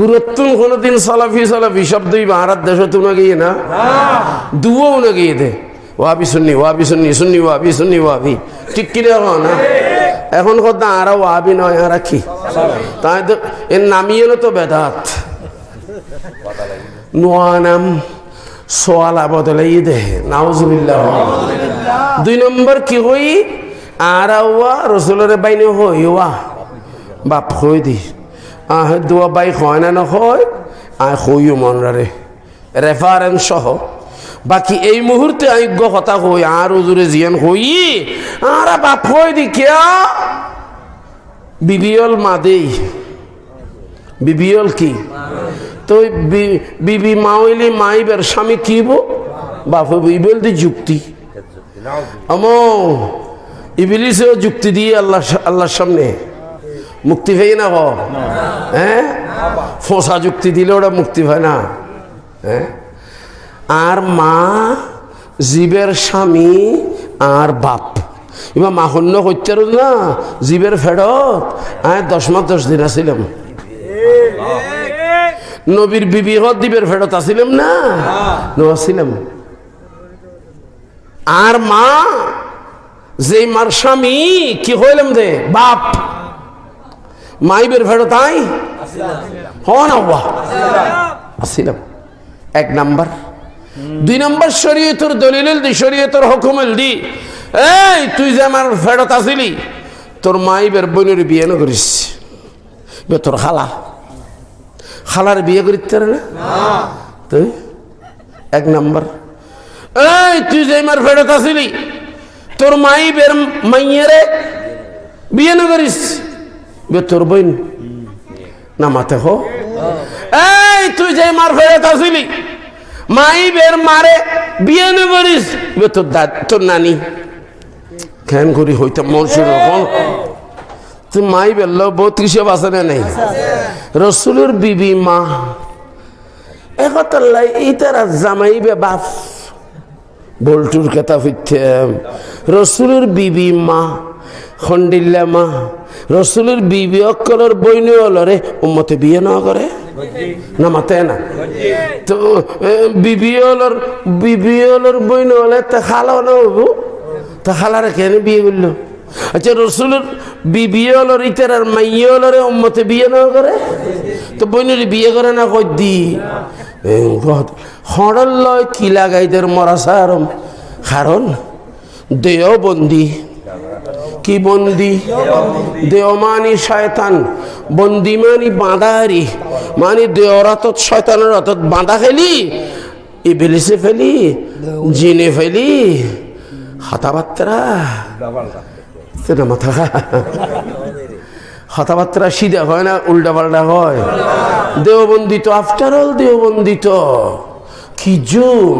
গুরুত্ব কোনোদিন সালাফি শব্দই ভারত দেশ তুলে গিয়ে না দুও না গিয়ে দে ওয়াবি শুননি ঠিক কি রে না এখন কথা আর ওয়াবি নয় আর কি তাই তো এর নামিয়ে তো বেদাত নোয়া নাম সোয়ালা বদলে দে নাউজুবিল্লাহ 2 নম্বর কি হই আর রসুলের বাইনে হই বাপ হই দি দোয়া বাই হয় না হয় হইও মনরে রেফারেন্স সহ বাকি এই মুহূর্তে আজ্ঞ কথা হই আর উজুরে জিয়ান হই আর বাপ হই দি কেয়া বিবিয়ল মা দেই বিবিয়ল কি তো বিবি মা হইলে মাইবের স্বামী কিব বাপ বিবিয়ল দি যুক্তি আমো ইবলিসেও যুক্তি দিয়ে আল্লাহর সামনে মুক্তি হয় না হ্যাঁ ফোসা যুক্তি দিলে ওরা মুক্তি হয় না হ্যাঁ আর মা জীবের স্বামী আর বাপ এবার মা হন্য করতে না জীবের ফেরত 10 মাস 10 দিন আসিলাম নবীর বিবি হত জীবের ফেরত আসিলাম না আসিলাম আর মা যে মার স্বামী কি হইলাম দে বাপ মাইবের ফেরত আই হন আসিলাম 1 নাম্বার 2 নাম্বার শরীয়তের দলিল দি শরীয়তের হুকুম দি এই তুই যে আমার ফেরত আসিলি, তোর মাইবের বোনের বিয়ে না করিস, তোর খালার বিয়ে করিতে পারে না তুই? এক নাম্বার। এই তুই যে আমার ফেরত আসিলি, তোর মাইবের মাইয়েরে বিয়ে না করিস, তোর বোন না মাতে হো। এই তুই যে মার ফেরত আসিলি, মাইবের মারে বিয়ে না করিস, তোর নানি কেন করি হইতাম মনসুর রকম। তুই মাই বেলল বহুত কিছু আছে না নেই? রসুলের বিবি মা একতাল্লাই ইতারা জামাইবে বাপ বল্টুর কথা হইতাম। রসুলের বিবি মা খন্ডিল্লা মা, রসুলের বিবি অকলের বইনে অলরে উম্মতে বিয়ে না করে না মাতে না তো বিবি অলর বইনে হলে তা খালাও না হবো, তা খালারে কেন বিয়ে করলো? আচ্ছা রসুলের বিবি অলর ইতার আর মাইয়ে অলরে উম্মতে বিয়ে না করে তো বইনের বিয়ে করে না কই দি হড়ল লয় কি লাগাইদের মরা সারম। কারণ দেও বন্দি, কি বন্দি? দেও মানি শয়তান, বন্দি মানি বাঁধারি, মানে দেওর হাতত শয়তানের হাতত বাঁধা ফেলি, ইবলিসে ফেলি, জিনে ফেলি, কথাবার্তা মাথা কথাবার্তা সিধা হয় না, উল্টা পাল্টা হয়। দেওবন্দিত আফটার অল দেওবন্দিত কি জুম,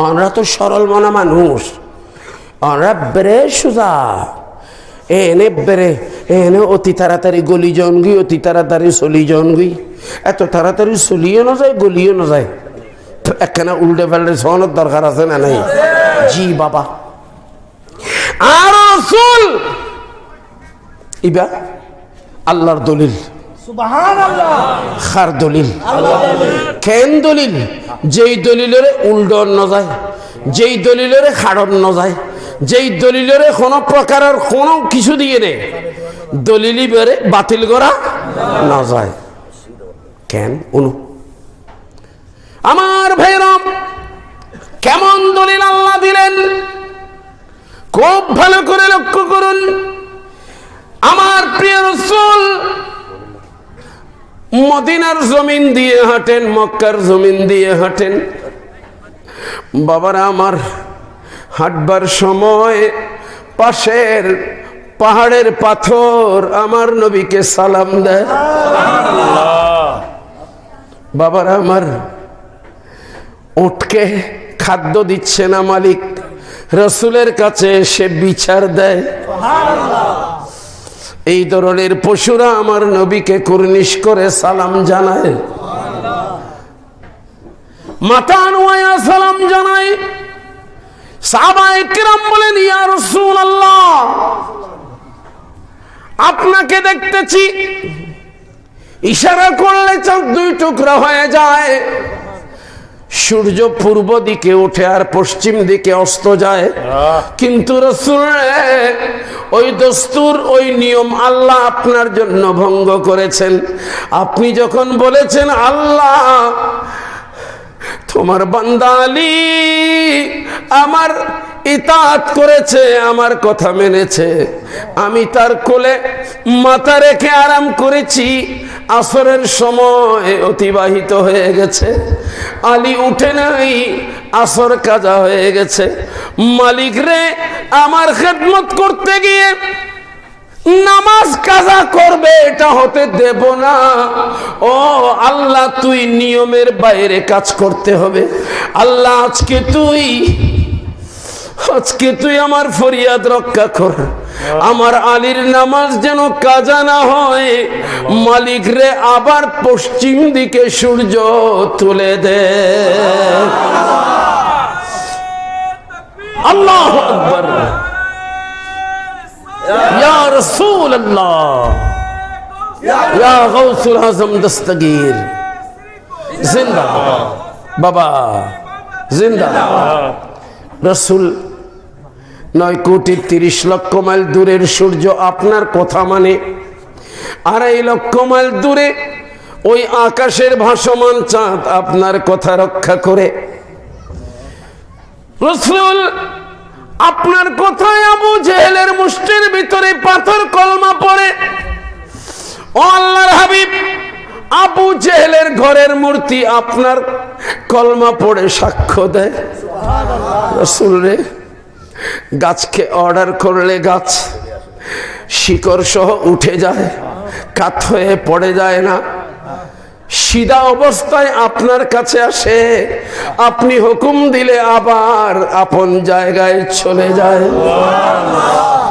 আমরা তো সরল মনা মানুষ, আমরা বেড়ে সোজা এনে বেড়ে এনে অতি তাড়াতাড়ি গলি যান গই, অতি তাড়াতাড়ি চলি যান গই, এত তাড়াতাড়ি চলিও না যায় গলিও না যায়, একখানা উল্টে পাল্টে সহনের দরকার আছে না নাই? জি বাবা। আর রাসূল ইবা আল্লাহর দলিল, সুবহানাল্লাহ। খার দলিল, কেন দলিল? যেই দলিলের উল্টন না যায়, যেই দলিলের খাড়ন না যায়, যেই দলিলের কোনো প্রকারের কোনো কিছু দিয়ে নে দলিলই বেড়ে বাতিল করা না যায়। কেন অনু আমার ভাইরাম, কেমন দলিল আল্লাহ দিলেন খুব ভালো করে লক্ষ্য করুন। আমার প্রিয় রাসূল মদিনার জমিন দিয়ে হাঁটেন, মক্কার জমিন দিয়ে হাঁটেন। বাবারা আমার হাঁটবার সময় পাশের পাহাড়ের পাথর আমার নবীকে সালাম দেয়। বাবারা আমার উটকে খাদ্য দিচ্ছে না মালিক, রাসূলের কাছে এসে বিচার দেয়। এই ধরনের পশুরা আমার নবীকে কুর্নিশ করে সালাম জানায়, মাথা নুয়ায়া সালাম জানায়। সাহাবায়ে কিরাম বলেন, ইয়া রাসূলুল্লাহ, আপনাকে দেখতেছি, ইশারা করলে চাঁদ দুই টুকরা হয়ে যায়, সূর্য পূর্ব দিকে উঠে আর পশ্চিম দিকে অস্ত যায়, কিন্তু রাসূল ওই দস্তুর ওই নিয়ম আল্লাহ আপনার জন্য ভঙ্গ করেছেন। আপনি যখন বলেছেন আল্লাহ তোমার বান্দা আলী আমার ইতাআত করেছে, আমার কথা মেনেছে, আমি তার কোলে মাথা রেখে আরাম করেছি, আসরের সময় অতিবাহিত হয়ে গেছে, আলী উঠে নাই, আসর কাজা হয়ে গেছে, মালিক রে আমার খেদমত করতে গিয়ে নামাজ কাজা করবে এটা হতে দেব না। ও আল্লাহ, তুই নিয়মের বাইরে কাজ করতে হবে। আল্লাহ আজকে তুই আমার ফরিয়াদ রক্ষা কর, আমার আলীর নামাজ যেন কাজা না হয়, মালিক রে আবার পশ্চিম দিকে সূর্য তুলে দে। আল্লাহু আকবার। ইয়া রাসূলুল্লাহ, ইয়া গাউসুল আযম দস্তগীর, জিন্দাবাদ বাবা, জিন্দাবাদ। রাসূল 9,30,00,000 মাইল দূরের সূর্য আপনার কথা মানে, 2.5 লক্ষ মাইল দূরে ওই আকাশের ভাসমান চাঁদ আপনার কথা রক্ষা করে। রাসূল আপনার কোথায় আবু জেহেলের মুষ্টির ভিতরে পাথর কলমা পড়ে, ও আল্লাহর হাবিব, আবু জেহেলের ঘরের মূর্তি আপনার কলমা পড়ে সাক্ষ্য দেয়। রাসূল রে, গাছকে অর্ডার করলে গাছ শিকড় সহ উঠে যায়, কাত হয়ে পড়ে যায় না, সিধা অবস্থায় আপনার কাছে আসে, আপনি হুকুম দিলে আবার আপন জায়গায় চলে যায়।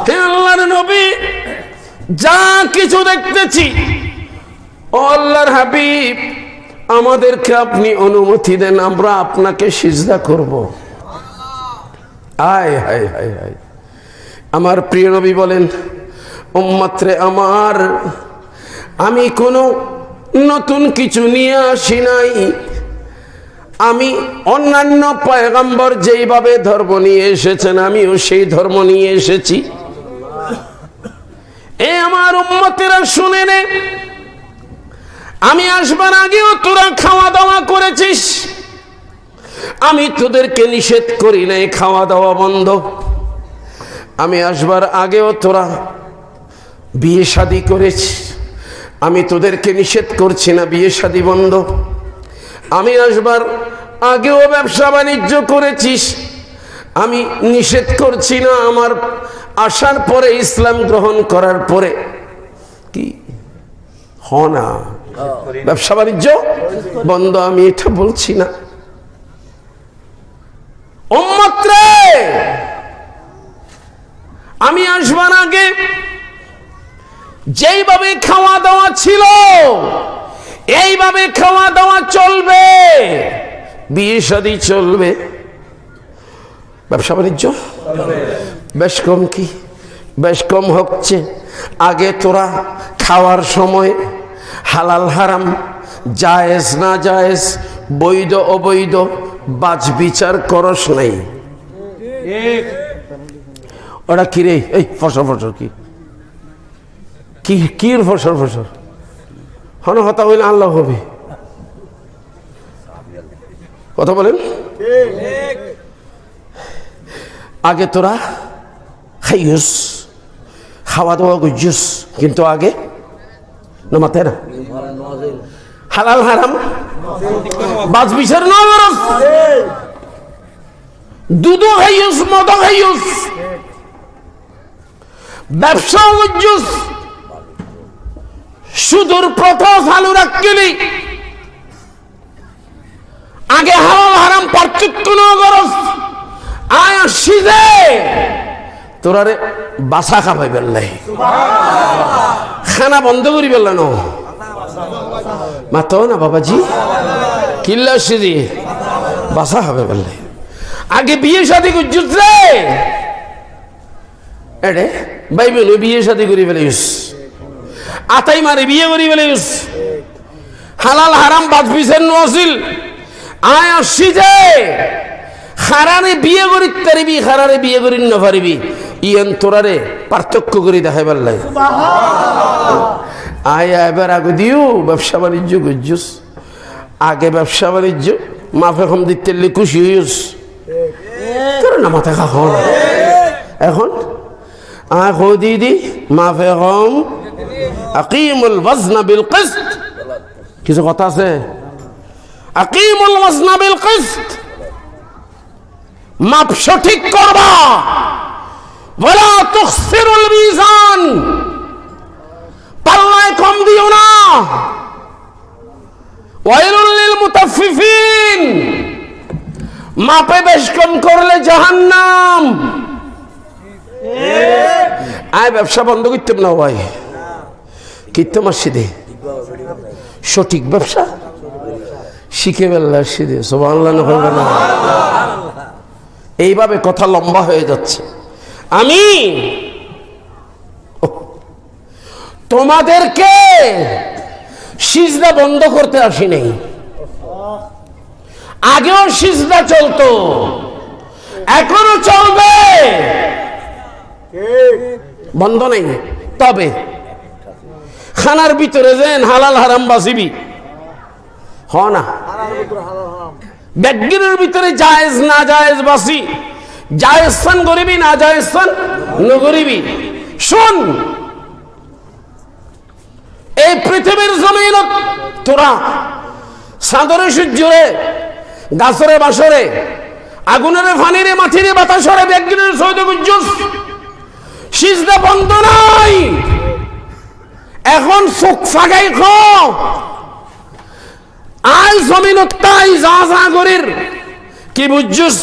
হে আল্লাহর নবী, যা কিছু দেখতেছি, ও আল্লাহর হাবিব, আমাদেরকে আপনি অনুমতি দেন, আমরা আপনাকে সিজদা করব। আয় হায় হায় হায়, আমার প্রিয় নবী বলেন, উম্মত রে আমার, আমি কোনো নতুন কিছু নিয়ে আসি নাই, আমি অন্যান্য পয়গম্বর যেইভাবে ধর্ম নিয়ে এসেছেন আমিও সেই ধর্ম নিয়ে এসেছি। এ আমার উম্মতেরা শুনে নে, আমি আসবার আগেও তোরা খাওয়া দাওয়া করেছিস, আমি তোদেরকে নিষেধ করি নাই খাওয়া দাওয়া বন্ধ। আমি আসবার আগেও তোরা বিয়ে শাদী করেছিস, আমি তোদেরকে নিষেধ করছি না বিয়ে শাদী বন্ধ। আমি আসবার আগেও ব্যবসা বাণিজ্য করেছিস, আমি নিষেধ করছি না আমার আসার পরে, ইসলাম গ্রহণ করার পরে কি না ব্যবসা বাণিজ্য বন্ধ, আমি এটা বলছি না। উম্মত রে, আমি আসবার আগে যেইভাবে খাওয়া দাওয়া ছিল এইভাবে খাওয়া দাওয়া চলবে, বিয়ে শাদী চলবে, ব্যবসা বাণিজ্য বেশ কম, কি বেশ কম হচ্ছে। আগে তোরা খাওয়ার সময় হালাল হারাম, জায়েজ না জায়েজ, বৈধ অবৈধ বাজ বিচার করস নাই। ওরা কি রে, এই ফসর ফসর কি কি কির ফসর ফসর হন, হতা হইলে আল্লাহ হবে। কথা বলেন, আগে তোরা খাইস, খাওয়া দাওয়া গুজুস, কিন্তু আগে নমাতে না হালাল হারাম বাজ বিচার না করস, দুধও খাইস, মদ খাইস, ব্যবসা গুজুস, সুদূর প্রথা চালু রাখলি, আগে হালাল হারাম পার্থক্য না করস, আয় সিজে তোরারে বাসা খাবাই বেললাই, খানা বন্ধ করি বেললাম মাতো না বাবাজি, কিল্লা সিজি বাসা খাবে বেললাই। আগে বিয়ে শাদী করছিস রে, এডে বাইবেল বিয়ে শাদী করি ফেলিস, আতাই মারে বিয়ে করি ফেলিস, হালাল হারাম বাজ বিচার নছিল, আয় আসছি যে খারারে বিয়ে করি পারিবি, খারারে বিয়ে করি না পারিবি, ইয়েন তোরারে পার্থক্য করে দেখাই পারলাই। আয় এবার আগে দিও ব্যবসা বাণিজ্য করছিস, আগে ব্যবসা বাণিজ্য মাফে কম দিতে খুশি হইস, তোর না মাথা খাও না। এখন আখো দিদি মাফে কম আকিমুল ওয়াজনা বিল কিসত, কিছু কথা আছে, আকিমুল ওয়াজনা বিল কিসত, মাপ সঠিক করবা, ওয়ালা তুখসিরুল মিজান, পাল্লায় কম দিও না, ওয়াইলুল লিল মুতাফফিফিন, মাপে বেশ কম করলে জাহান্নাম। আয় ব্যবসা বন্ধ করতাম না ভাই, কিত্তে মসজিদে সঠিক ব্যবসা শিখে বেল্লা সিদে সুবহানাল্লাহ হবে না। এইভাবে কথা লম্বা হয়ে যাচ্ছে। আমি তোমাদেরকে সিজদা বন্ধ করতে আসি নাই, আগেও সিজদা চলতো, এখনো চলবে, বন্ধ নেই। তবে খানার ভিতরে যেন হালাল হারাম বাসিবি হ না, ব্যাগিনের ভিতরে জায়েজ না জায়েজ বাসি, জায়েজস্থান গরিবি না জায়েজস্থান নগরিবি। শুন, এই পৃথিবীর জমিন তোরা সাদরে সূর্যরে গাছরে বাসরে আগুনের ফানিরে মাটিরে বাতাসরে ব্যাগিনের সৈদ গুজ্জুস সিজদা বন্ধ নাই। এখন চোখ ফাগাই খ আই জমিন তাই যা যা গরির কি বুঝছুস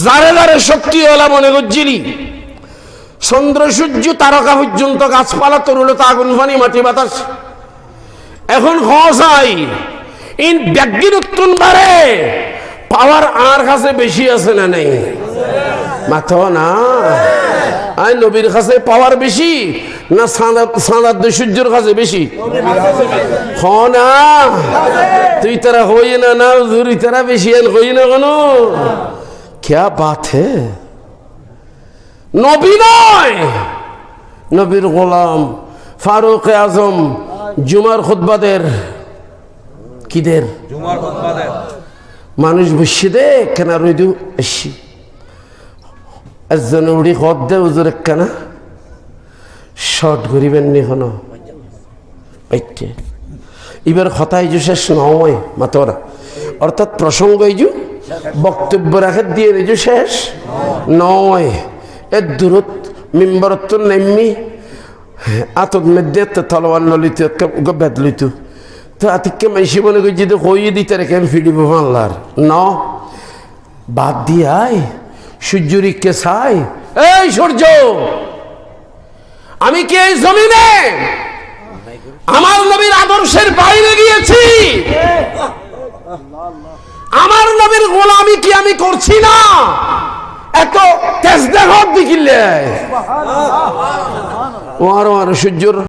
যারে যারে শক্তি ওলা মনে করছিলি চন্দ্র সূর্য তারকা পর্যন্ত গাছপালা তরুলতা আগুন ফানি মাটি বাতাস এখন খাই ইন ব্যাগির উত্তন বারে পাওয়ার আর কাছে বেশি আছে না নেই? মাথা না আই নবীর কাছে পাওয়ার বেশি না সাঁদার সূর্যের কাছে বেশি? হ না, তুই তারা হই না না জুরি তারা বেশি এন হই না কেন? क्या बात है? নবী নয়, নবীর গোলাম ফারুক আজম জুমার খুতবাদের কিদের মানুষ বসে দে কেনা রইদু এসি একজন উড়ি হদ দে উজুর একখানা শর্ট করিবেন নি হন এবার হতাই যু শেষ নয় মাতরা, অর্থাৎ প্রসঙ্গ এই যু বক্তব্য রাখে দিয়ে এই যু শেষ নয়। এর দূরত মিম্বরত্ব নেমনি আতত মেদে তলোয়ার ললিত বেদ লইত তো আতিককে মাইসি মনে করি যদি হইয়ে দিতে রেখেন ফিডিব আল্লাহর ন বাদ দিয়ে আয় সূর্যরিককে চাই। এই সূর্য, আমি কি এই জমিনে আমার নবীর আদর্শের বাইরে গিয়েছি? আমার নবীর গোলামি কি আমি করছি না? এত তেজ দেহ দিকিলে ও আরো সূর্যর